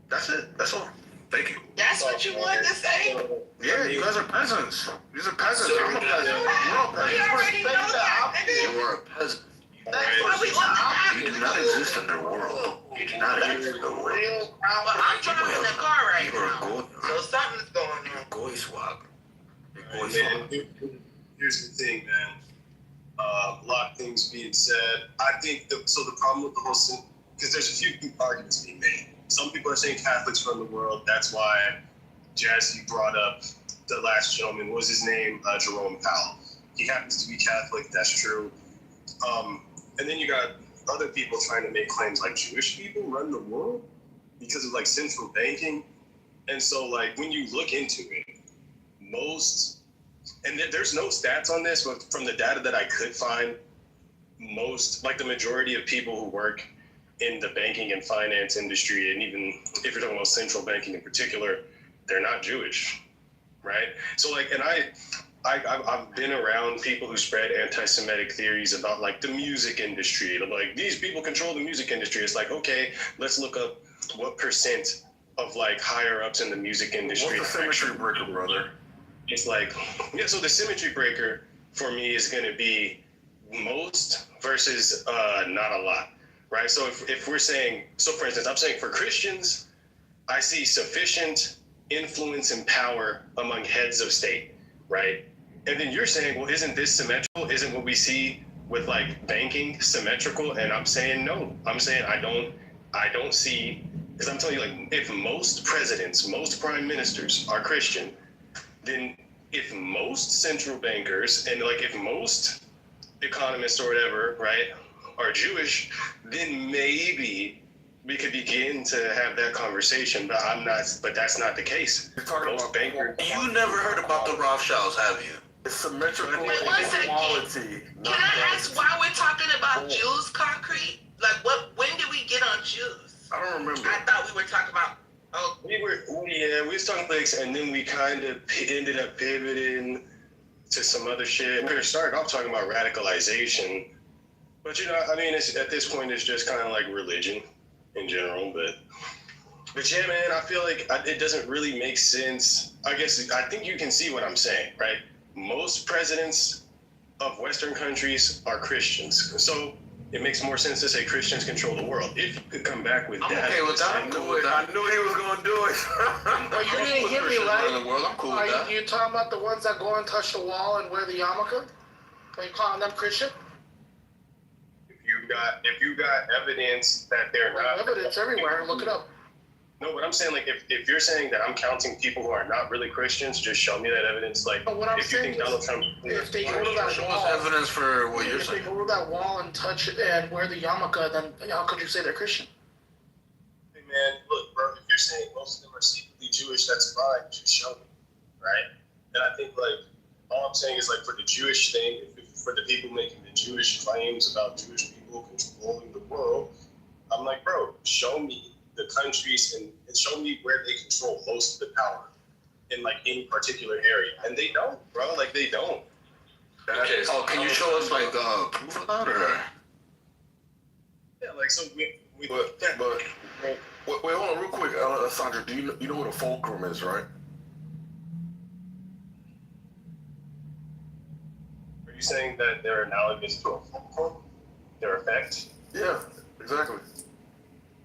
That's it. That's all. Thank you. That's what you wanted to say? Yeah, you guys are peasants. You're peasants. I'm a peasant. You're a peasant. We already know that. You are a peasant. That's why we want to You do not exist in their world. You do not exist in their world. Well, I'm driving the car right You are now, so something's going on. You're goy swag. You're goy Man, swag. here's the thing, man. A lot of things being said. I think the problem with the whole thing, because there's a few arguments being made. Some people are saying Catholics run the world. That's why Jazzy brought up the last gentleman. What was his name? Jerome Powell. He happens to be Catholic. That's true. And then you got other people trying to make claims like Jewish people run the world because of like central banking. And so like when you look into it, and there's no stats on this, but from the data that I could find, the majority of people who work in the banking and finance industry, and even if you're talking about central banking in particular, they're not Jewish, right? So like, and I've been around people who spread anti-Semitic theories about like the music industry. Like these people control the music industry. It's like, okay, let's look up what percent of like higher ups in the music industry. What's the symmetry breaker, brother? It's like, yeah, so the symmetry breaker for me is going to be most versus not a lot, right? So if we're saying, so for instance, I'm saying for Christians, I see sufficient influence and power among heads of state, right? And then you're saying, well, isn't this symmetrical? Isn't what we see with like banking symmetrical? And I'm saying no. I'm saying I don't see, because I'm telling you, like, if most presidents, most prime ministers are Christian, then if most central bankers and like if most economists or whatever, right, are Jewish, then maybe we could begin to have that conversation. But that's not the case. You're talking Most about bankers. You never heard about the Rothschilds, have you? It's symmetrical Wait, one second. equality. Can I ask why we're talking about Jews, Concrete? Like, when did we get on Jews? I don't remember. I thought we were talking about. Oh, We was talking Blakes, and then we kind of ended up pivoting to some other shit. We started off talking about radicalization, but you know, I mean, at this point, it's just kind of like religion in general. But yeah, man, I feel like it doesn't really make sense. I think you can see what I'm saying, right? Most presidents of Western countries are Christians, so it makes more sense to say Christians control the world. If you could come back with I'm that. okay with that. I'm cool with that. I knew he was going to do it. But you didn't hear me, right? The world. I'm cool with Are that. you talking about the ones that go and touch the wall and wear the yarmulke? Are you calling them Christian? If you got evidence that they're Well, not evidence everywhere. Look it up. No, but I'm saying, like, if you're saying that I'm counting people who are not really Christians, just show me that evidence. Like, But what I'm if you think saying Donald is, Trump, if they go to that Show us wall, evidence for what you're if they saying. go to that wall and touch it and wear the yarmulke, then how could you say they're Christian? hey man, look, bro, if you're saying most of them are secretly Jewish, that's fine. Just show me, right? And I think, like, all I'm saying is, like, for the Jewish thing, for the people making the Jewish claims about Jewish people controlling the world, I'm like, bro, show me the countries and show me where they control most of the power in like any particular area, and they don't, bro. Like they don't. Okay, so can you show us like proof of that, or? Yeah, like so we But wait, hold on real quick, Sandra. Do you know what a fulcrum is, right? Are you saying that they're analogous to a fulcrum? Their effect? Yeah, exactly.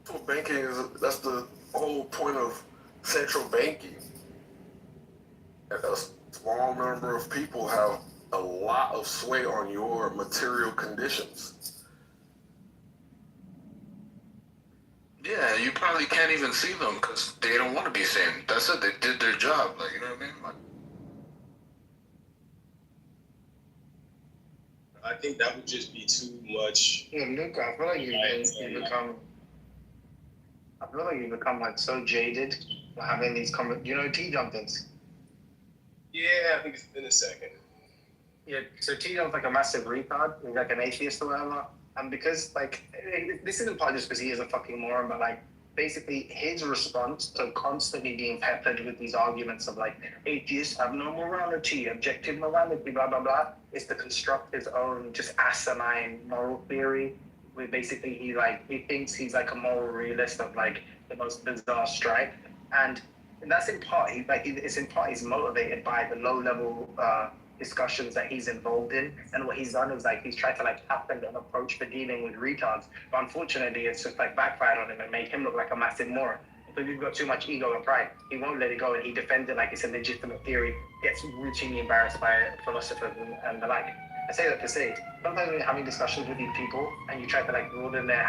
So banking that's the whole point of central banking. A small number of people have a lot of sway on your material conditions. Yeah, you probably can't even see them because they don't want to be seen. That's it. They did their job. Like, you know what I mean? Like, I think that would just be too much. Luke, I feel like you've become I feel like you become like so jaded for having these you know T-Jumpers? Yeah, I think it's been a second. Yeah, so T-Jump's like a massive retard. He's like an atheist or whatever. And because like, this isn't part just because he is a fucking moron, but like, basically his response to constantly being peppered with these arguments of like, atheists have no morality, objective morality, blah, blah, blah, is to construct his own just asinine moral theory. Where basically he thinks he's like a moral realist of like the most bizarre stripe. And that's in part, he's motivated by the low level discussions that he's involved in, and what he's done is like he's tried to like patent an approach for dealing with retards, but unfortunately it's just like backfired on him and made him look like a massive moron. Because he's got too much ego and pride, he won't let it go, and he defends it like it's a legitimate theory, gets routinely embarrassed by philosophers and the like. I say that to say, sometimes when you're having discussions with these people and you try to like broaden their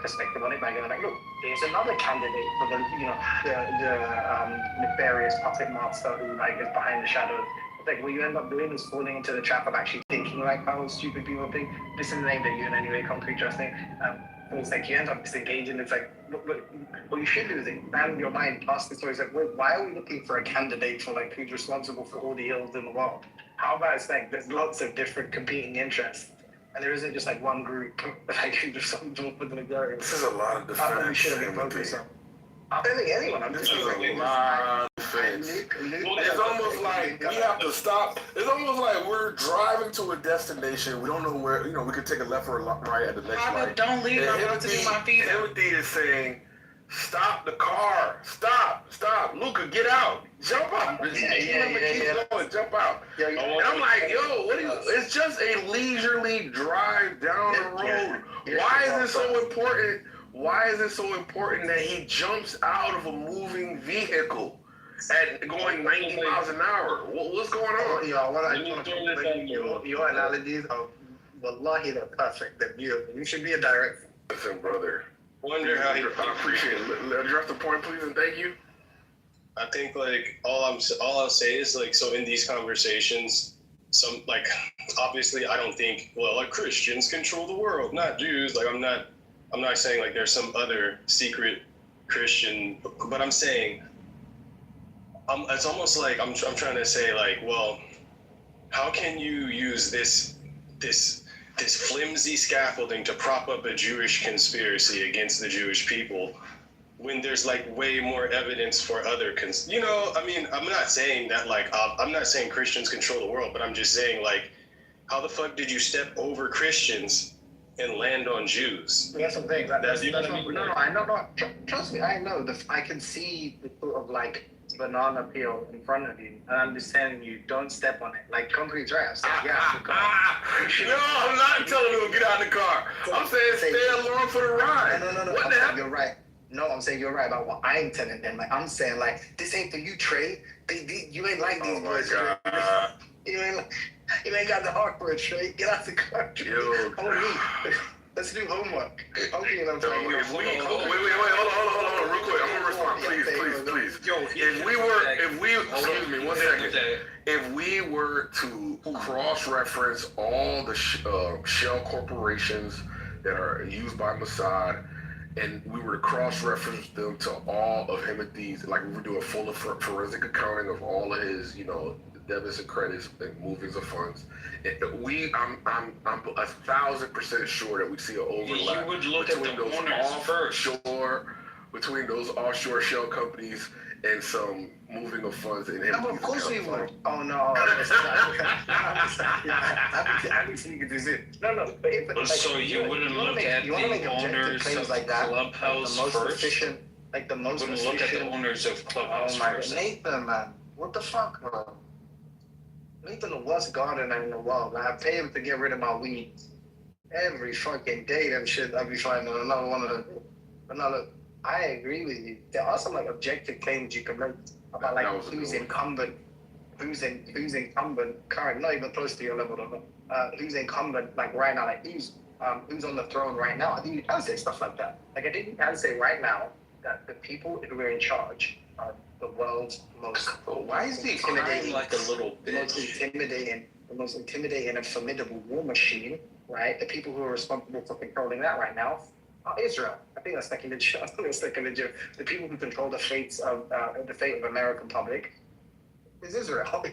perspective on it by going like, look, there's another candidate for the nefarious puppet master who like is behind the shadows. Like what you end up doing is falling into the trap of actually thinking like how stupid people think. This is the name that you in any way concrete trusting. It's like you end up disengaging. It's like what you should do is expand your mind past the story. It's like, wait, why are we looking for a candidate for like who's responsible for all the ills in the world? How about it's like there's lots of different competing interests, and there isn't just like one group like who's responsible for the majority. This is a lot of defense. We should have been focused on. I don't think anyone. I'm just saying. It's almost like we have to stop. It's almost like we're driving to a destination. We don't know where. We could take a left or a right at the next light. Don't leave. I'm about to do my feet. Timothy is saying, "Stop the car! Stop! Luca, get out! Jump out! Keep going! Jump out!" And I'm like, "Yo, what is? It's just a leisurely drive down the road. Why is it so important? Why is it so important that he jumps out of a moving vehicle at going 90 miles an hour? What's going on?" Your analogies are, wallahi, they're perfect. They're beautiful. You should be a director. Listen, brother. Wonder how you. I appreciate it. Address the point, please, and thank you. I think like all I'll say is like, so in these conversations, some like obviously I don't think like Christians control the world, not Jews. Like I'm not saying like there's some other secret Christian, but I'm saying it's almost like I'm trying to say like, well, how can you use this flimsy scaffolding to prop up a Jewish conspiracy against the Jewish people when there's like way more evidence for other I mean, I'm not saying that like I'm not saying Christians control the world, but I'm just saying like, how the fuck did you step over Christians and land on Jews? That's the thing. No, I know. Trust me, I know. I can see the sort of like banana peel in front of you, and I'm just telling you, don't step on it. Like concrete drive. No, I'm not telling you to get out of the car. I'm saying stay along for the ride. No. What the hell? You're right. No, I'm saying you're right about what I'm telling them. Like I'm saying, like this ain't for you, Trey. You ain't like these boys. Oh my God. You ain't got the heart for it, Trey. Get out the car. Yo. Let's do homework. Okay, I'm telling you. Wait, hold on, real quick. I'm gonna respond, please. Yo, excuse me, 1 second. If we were to cross-reference all the shell corporations that are used by Mossad, and we were to cross-reference them to all of Timothy's, like we would do a full forensic accounting of all of his, debits and credits and movings of funds. I'm 1,000% sure that we see an overlap. You would look at the owners first. Between those offshore shell companies and some moving of funds in No, of course we would. Oh no. No. So you wouldn't look at the owners of Clubhouse first? Like the most efficient. Look at the owners of Clubhouse first. Nathan, man. What the fuck, bro? Nathan, the worst gardener in the world. Like, I pay him to get rid of my weeds every fucking day. Them shit, I'd be finding another one of them. Another. I agree with you. There are some like objective claims you can make about like who's incumbent, current, not even close to your level of who's incumbent like right now, like who's on the throne right now. I think you can say stuff like that. Like I think you can say right now that the people who are in charge are the world's most intimidating, like a little bitch? The most intimidating and formidable war machine, right? The people who are responsible for controlling that right now Israel. I think that's second legit. I think that's second legit. The people who control the fate of American public is Israel. I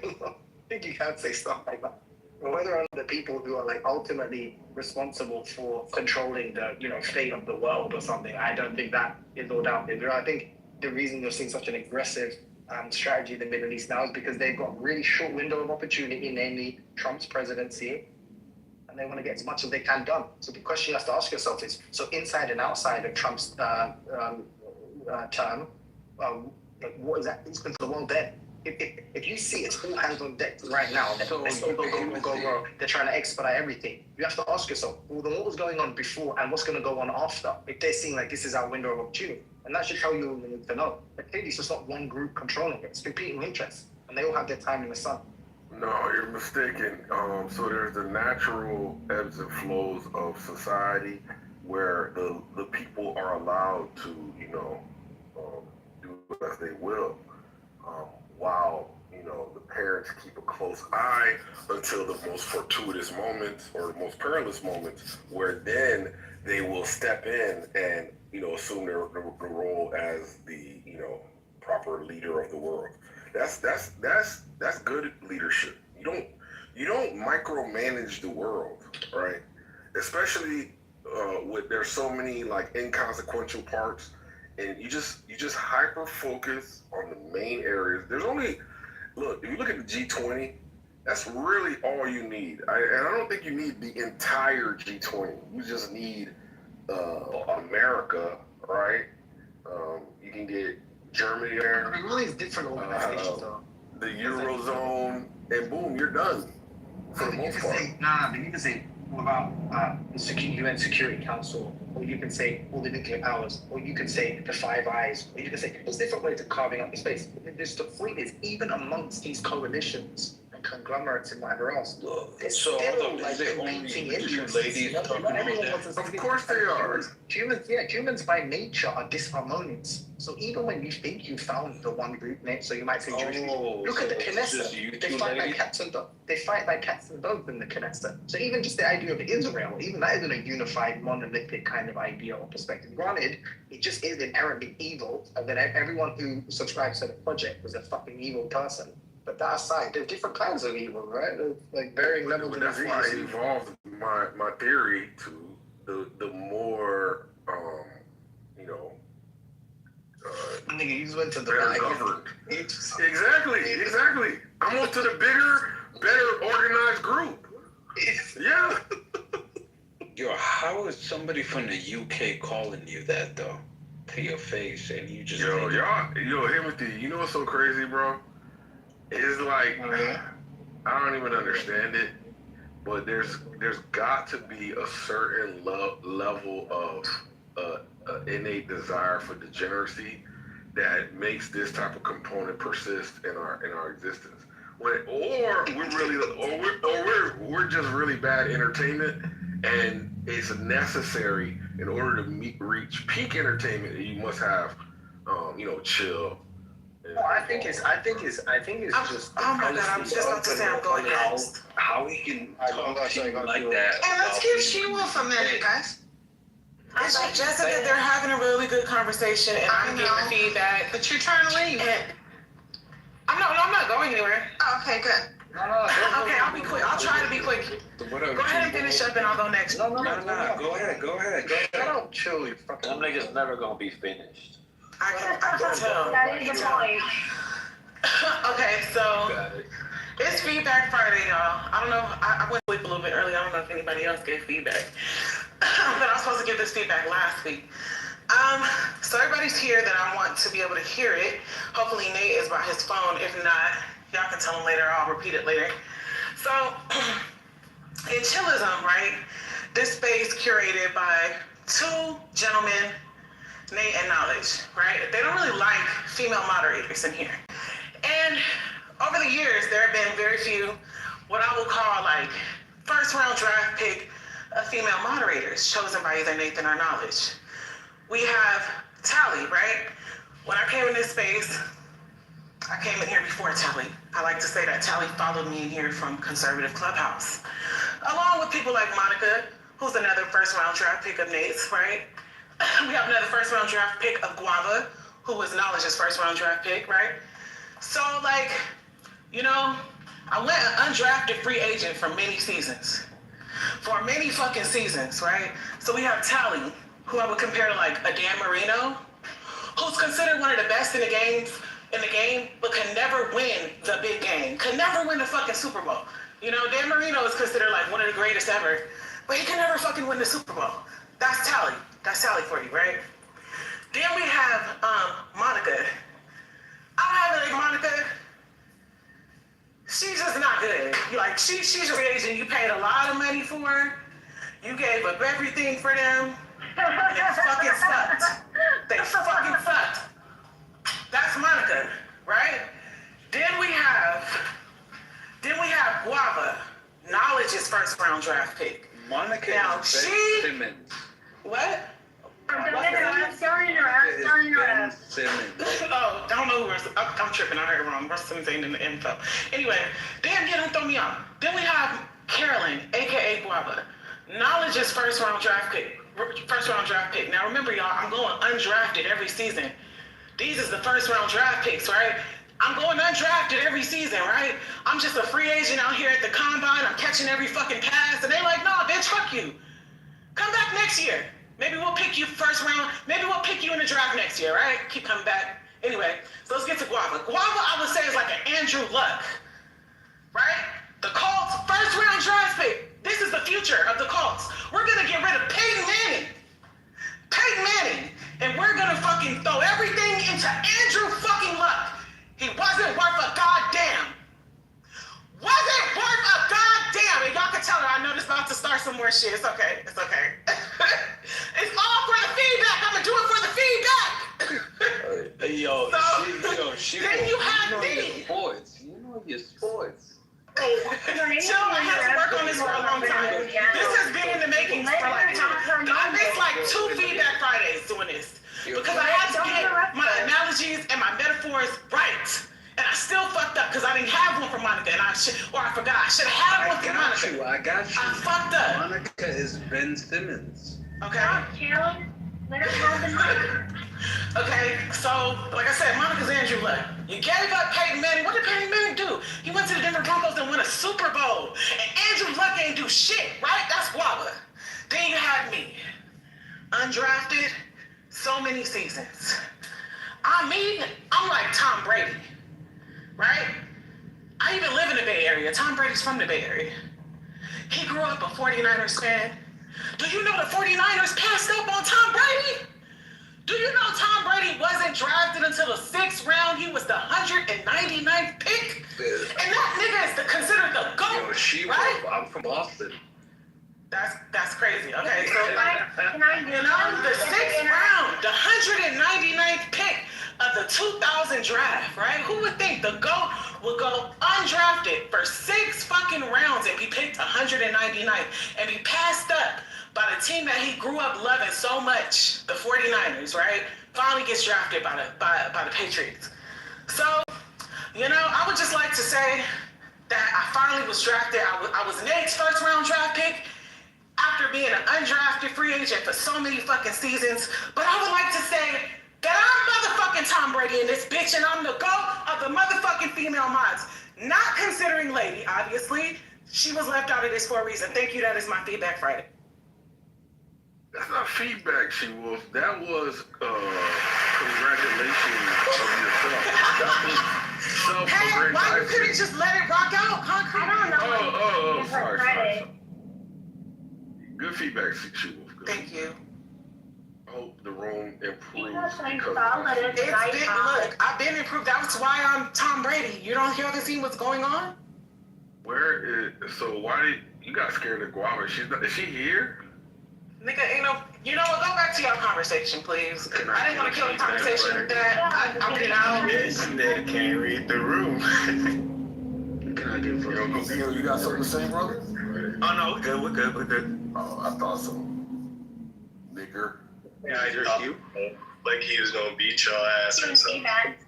think you can't say stuff like that. But whether or not the people who are like ultimately responsible for controlling the fate of the world or something, I don't think that is all down to Israel. I think the reason you're seeing such an aggressive strategy in the Middle East now is because they've got a really short window of opportunity, namely Trump's presidency, and they want to get as much as they can done. So the question you have to ask yourself is: so inside and outside of Trump's term, like what is that? Who's going to the world then? If you see it's all hands on deck right now, go, they're trying to expedite everything. You have to ask yourself, well, then what was going on before and what's going to go on after? If they're seeing like this is our window of opportunity, and that should tell you all you need to know. But clearly, it's just not one group controlling it; it's competing interests, and they all have their time in the sun. No, you're mistaken. So there's the natural ebbs and flows of society where the people are allowed to, do as they will. While the parents keep a close eye until the most fortuitous moments or the most perilous moments, where then they will step in and assume the role as the proper leader of the world. That's good leadership. You don't micromanage the world, right? Especially with there's so many like inconsequential parts. And you just hyper focus on the main areas. There's only if you look at the G20, that's really all you need. And I don't think you need the entire G20. You just need America, right? You can get Germany there. I mean, all these different organizations, the Eurozone, and boom, you're done. For the most part. But you can say about the UN Security Council, or you can say all the nuclear powers, or you can say the Five Eyes, or you can say there's different ways of carving up the space. The point is, even amongst these coalitions and conglomerates and whatever else, there's still like competing interests. Not everyone wants to. Of course they are. Humans by nature are disharmonious. So even when you think you found the one group name, so you might say Jewish people, look at the Knesset. They fight like cats and dogs. They fight like cats and dogs in the Knesset. So even just the idea of Israel, even that isn't a unified, monolithic kind of idea or perspective. Granted, it just is inherently evil, and then everyone who subscribes to the project was a fucking evil person. But that aside, there's different kinds of evil, right? There's like varying levels of evil. That's why I evolved my theory to the more nigga, you went to the better governed. Exactly. I'm on to the bigger, better organized group. Yeah. Yo, how is somebody from the UK calling you that though? To your face, and you just Timothy, you know what's so crazy, bro? It's like I don't even understand it, but there's got to be a certain level of innate desire for degeneracy that makes this type of component persist in our existence. We're just really bad entertainment, and it's necessary in order to reach peak entertainment. You must have, chill. I think it's just. Oh my god! I'm just about to say I'm going next. How he can talk to you like that? And let's give Sheila from there, guys. Jessica, they're having a really good conversation, and I'm getting feedback. But you're trying to leave. And I'm not going anywhere. Oh, okay, good. Okay, I'll be quick. I'll try to be quick. Go ahead and finish up, and I'll go next. No. Go ahead. Shut up, chill, you fucking. Them niggas never gonna be finished. I can tell. That is the point. Okay, so it's Feedback Friday, y'all. I don't know. I went to sleep a little bit early. I don't know if anybody else gave feedback. But I was supposed to give this feedback last week. So everybody's here that I want to be able to hear it. Hopefully Nate is by his phone. If not, y'all can tell him later. I'll repeat it later. So in Chillism, right? This space curated by two gentlemen, Nate and Knowledge, right? They don't really like female moderators in here. And over the years, there have been very few, what I will call like first round draft pick of female moderators chosen by either Nathan or Knowledge. We have Tally, right? When I came in this space, I came in here before Tally. I like to say that Tally followed me in here from Conservative Clubhouse, along with people like Monica, who's another first round draft pick of Nate's, right? We have another first round draft pick of Guava, who was Knowledge's first round draft pick, right? So, like, you know, I went an undrafted free agent for many seasons. For many fucking seasons, right? So we have Tally, who I would compare to like a Dan Marino, who's considered one of the best in the game, but can never win the big game. Can never win the fucking Super Bowl. You know, Dan Marino is considered like one of the greatest ever, but he can never fucking win the Super Bowl. That's Tally. That's Tally for you, right? Then we have Monica. I don't have like Monica. She's just not good. Like she's your agent. You paid a lot of money for her. You gave up everything for them. And they fucking sucked. They fucking sucked. That's Monica, right? Then we have Guava, Knowledge's first round draft pick. Monica now is she Ben Simmons. What? I'm selling her. Simmons. Oh, I don't know who I'm tripping. I heard it wrong. Russ Simmons ain't in the info. Anyway, damn, you don't throw me off. Then we have Carolyn, aka Guava, Knowledge's first round draft pick. Now remember, y'all, I'm going undrafted every season. These is the first round draft picks, right? I'm going undrafted every season, right? I'm just a free agent out here at the combine. I'm catching every fucking pass, and they're like, "Nah, bitch, fuck you. Come back next year. Maybe we'll pick you first round. Maybe we'll pick you in the draft next year, right? Keep coming back." Anyway, so let's get to Guava. Guava, I would say, is like an Andrew Luck, right? The Colts first round draft pick. This is the future of the Colts. We're gonna get rid of Peyton Manning, and we're gonna fucking throw everything into Andrew fucking Luck. He wasn't worth a goddamn. Wasn't worth a goddamn. And y'all can tell her I know this about to start some more shit. It's okay. It's okay. It's all for the feedback. I'm gonna do it for the feedback. She then you have me. You know your sports. Chill, I had to work on this for a long time. This has been in the making for like time. I missed like 2 feedback Fridays doing this. Because I had to get my analogies and my metaphors right. And I still fucked up because I didn't have one for Monica, and I forgot. I should have had one for Monica. I got you. I fucked up. Monica is Ben Simmons. Okay. Let her have the money. Okay, so like I said, Monica's Andrew Luck. You gave up Peyton Manning. What did Peyton Manning do? He went to the Denver Broncos and won a Super Bowl. And Andrew Luck ain't do shit, right? That's Guava. Then you had me, undrafted, so many seasons. I'm like Tom Brady, right? I even live in the Bay Area. Tom Brady's from the Bay Area. He grew up a 49ers fan. Do you know the 49ers passed up on Tom Brady? Do you know Tom Brady wasn't drafted until the 6th round? He was the 199th pick. And that nigga is considered the GOAT, right? I'm from Boston. That's crazy. Okay, so the 6th round, the 199th pick of the 2000 draft, right? Who would think the GOAT would go undrafted for 6 fucking rounds and be picked 199th and be passed up by the team that he grew up loving so much, the 49ers, right? Finally gets drafted by the Patriots. So, you know, I would just like to say that I finally was drafted. I was Nate's first round draft pick after being an undrafted free agent for so many fucking seasons. But I would like to say that I'm motherfucking Tom Brady in this bitch, and I'm the GOAT of the motherfucking female mods. Not considering Lady, obviously. She was left out of this for a reason. Thank you. That is my feedback Friday. That's not feedback, She-Wolf. That was congratulations of yourself. That was Hey, why you couldn't just let it rock out? Concrete? I don't know. Sorry. Good feedback, She-Wolf. Thank you. I hope the room improves. Look, I've been improved. That's why I'm Tom Brady. You don't hear see what's going on? So why did you got scared of Guava? Is she here? Nigga, ain't no. You know what? Go back to your conversation, please. I didn't want to kill the conversation with that. I'll get out. They can't read the room. Can I get you got something to say, brother? Oh no, we're good. Oh, I thought so. Nigger. Yeah, I heard you. Like he was gonna beat your ass or something.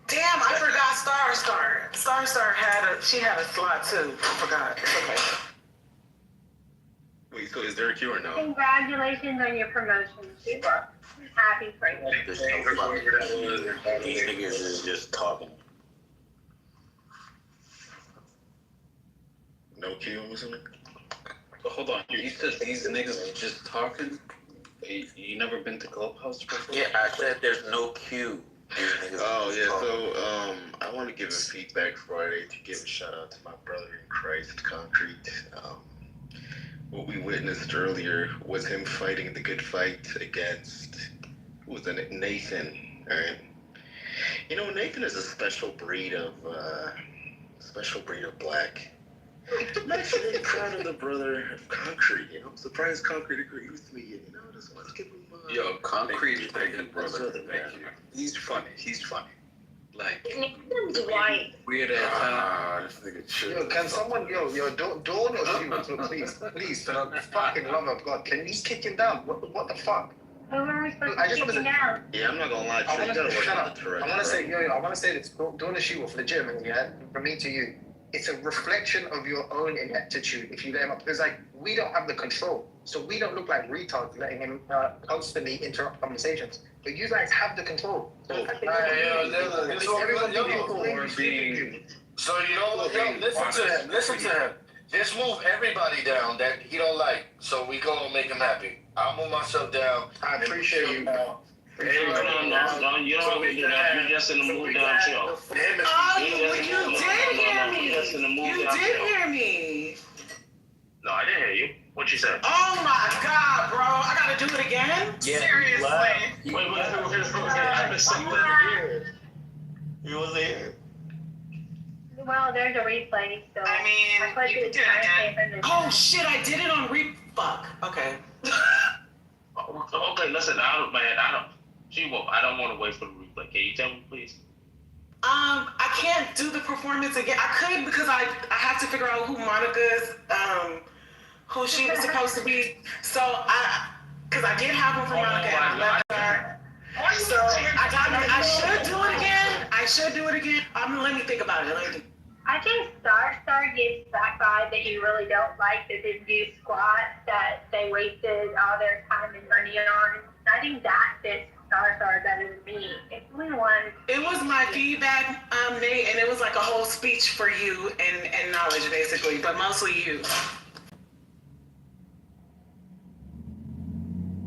Damn, I forgot Star had a slot too. I forgot. It's okay. Wait, so is there a queue or no? Congratulations on your promotion, Super. Happy for you. There's no fucking these niggas is just talking. No Q, I'm assuming? Hold on, you said these niggas are just talking? You never been to Clubhouse before? Yeah, I said there's no queue. Oh, yeah, so I want to give a feedback Friday to give a shout out to my brother in Christ, Concrete. What we witnessed earlier was him fighting the good fight against, who was it, Nathan, alright? You know, Nathan is a special breed of black. I'm actually proud of the brother of Concrete, you know? I'm surprised Concrete agreed with me, and, you know, I just want to give him Yo, Concrete is a good brother. man. He's funny. Like, Nathan's white. weird ass. This nigga chill. Yo, can someone, Dawn or she, please, for the fucking love of God, can you just kick him down? What the fuck? Who are we supposed I to just kick wanna him say- down? Yeah, I'm not gonna lie, I Trey, you gotta work shut on up. the Tourette. I want to say this, doing a shoot off legitimate, yeah, from me to you. It's a reflection of your own ineptitude if you let him up. Because, like, we don't have the control. So we don't look like retards letting him constantly interrupt conversations. But you guys have the control. So I think everyone being... So you know what? Yo, listen to him. Just move everybody down that he don't like, so we go and make him happy. I'll move myself down. I appreciate you. No, you don't have to do that. You're just in the mood down chill. You did hear me. You did hear me. No, I didn't hear you. What you said? Oh my God, bro! I gotta do it again. Yeah, Seriously. Wait. I missed something here. You was there. Well, there's a replay, so I mean, put you the did it timestamp in again. the Oh shit! I did it on fuck. Okay. Okay, listen, I don't want to wait for the replay. Can you tell me, please? I can't do the performance again. I could because I have to figure out who Monica's who she was supposed to be. So because I did have one for Monica and I left her. So I should do it again. Let me think about it. I think Star gives that vibe that you really don't like, that they do squat, that they wasted all their time and money on. I think that fits Star better than me. If we want... It was my feedback, Nate, and it was like a whole speech for you and knowledge, basically, but mostly you.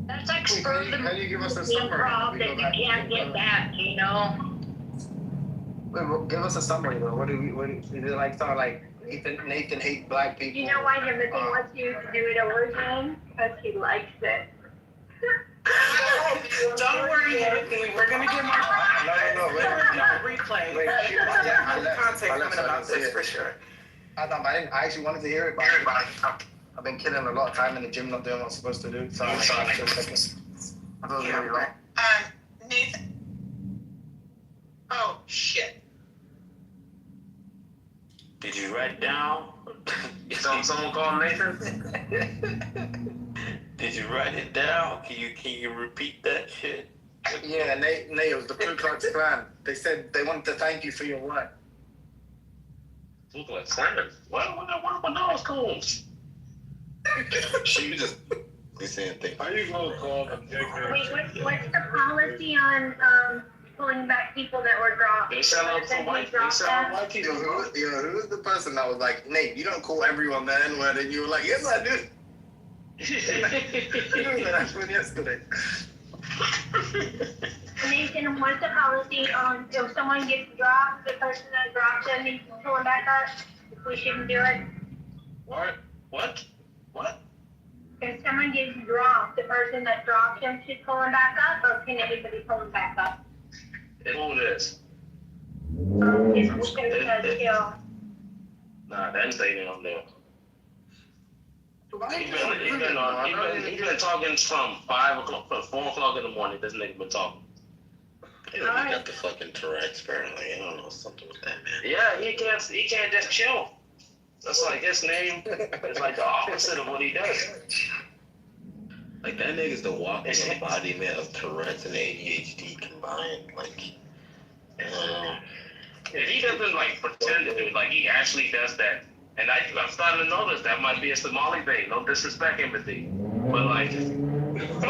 That's like spur the Can you give us a summary? improv that you can't get back, you know? Wait, give us a summary though. What is it like? Sound like Nathan hates black people? You know why Timothy wants you to do it over again? Because he likes it. Don't worry, Timothy. We're gonna get more. Replay. Wait, Content coming about this for sure. I actually wanted to hear it, but I've been killing a lot of time in the gym, not doing what I'm supposed to do. So I don't really right. Nathan. Oh shit. Did you write down? Someone call Nathan? Did you write it down? Can you repeat that shit? Yeah, Nate, it was the Ku Klux Klan. They said they wanted to thank you for your work. Ku Klux Klan? What about nose combs? She was just saying things. How you gonna call them? Wait, what's the policy on pulling back people that were dropped? They sell out some white people. Who's the person that was like, Nate, you don't call everyone the N-word, and you were like, yes, I do. That's from yesterday. Nathan, what's the policy on if someone gets dropped, the person that dropped them needs to pull them back up? If we shouldn't do it? What? If someone gets dropped, the person that dropped them should pull them back up, or can anybody pull them back up? Who it is? It's kill. Nah, that ain't on there. He's been talking from 5 o'clock, from 4 o'clock in the morning. This nigga been talking. He got the fucking Tourette's apparently. I don't know, something with that, man. Yeah, he can't just chill. That's like his name. It's like the opposite of what he does. Like, that nigga's the walking embodiment of Tourette's and ADHD combined. Like, Yeah, he doesn't like pretend to do it. Like he actually does that. And I'm starting to notice that might be a Somali thing. No disrespect, empathy. But like, No,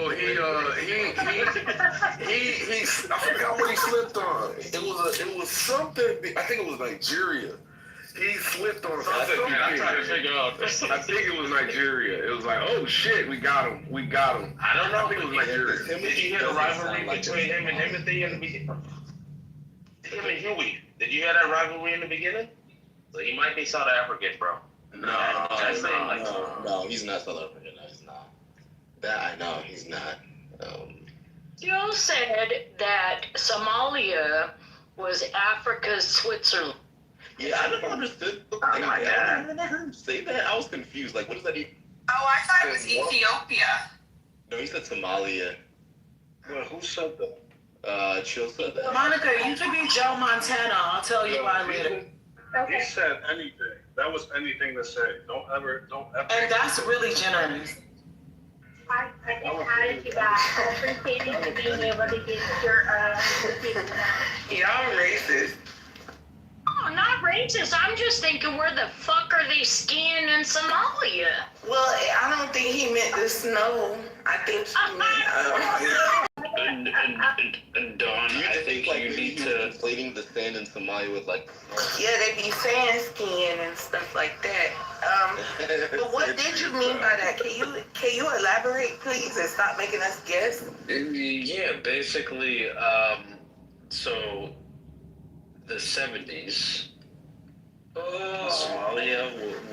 he I forgot what he slipped on. It was something. I think it was Nigeria. He slipped on something. I'm trying to figure out. I think it was Nigeria. It was like, oh shit, we got him. I don't know. I think it was Nigeria. Did you hear the rivalry between him and Timothy in the beginning? Him and Huey. Did you hear that rivalry in the beginning? So he might be South African, bro. No, he's not South African. No, he's not. That I know, he's not. Joe said that Somalia was Africa's Switzerland. Yeah, I never understood. I never heard him say that. I was confused. Like, what does that even? Oh, I thought it was Ethiopia. No, he said Somalia. Well, who said that? Chill said that. Monica, you could be Joe Montana. I'll tell you why later. He said anything. That was anything to say. Don't ever. And that's really generous. I just added you back. I appreciate you being able to get your Y'all racist. Oh, not racist. I'm just thinking, where the fuck are they skiing in Somalia? Well, I don't think he meant the snow. I think he meant. And Dawn, I think like, you need to conflating the sand in Somalia with like. Yeah, they be sand skiing and stuff like that. But what did you mean by that? Can you elaborate, please, and stop making us guess? Yeah, basically, so the 70s, Somalia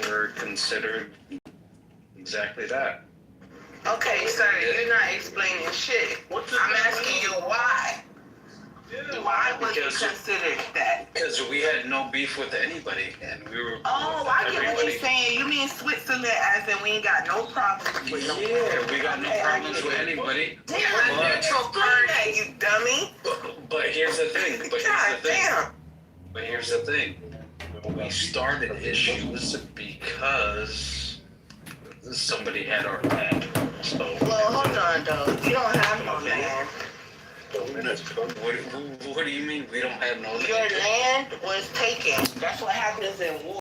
were considered exactly that. Okay, sir, you're not explaining shit. I'm asking you why. Why was it considered that? Because we had no beef with anybody, and we were. Oh, I get what you're saying. You mean Switzerland as in we ain't got no problems with nobody. Yeah, we got no problems with anybody. Damn, neutral party, you dummy. But here's the thing. But here's the thing. We started issues because somebody had our land. So. Well, hold on, though. You don't have no land. What do you mean we don't have no land? Your land was taken. That's what happens in war.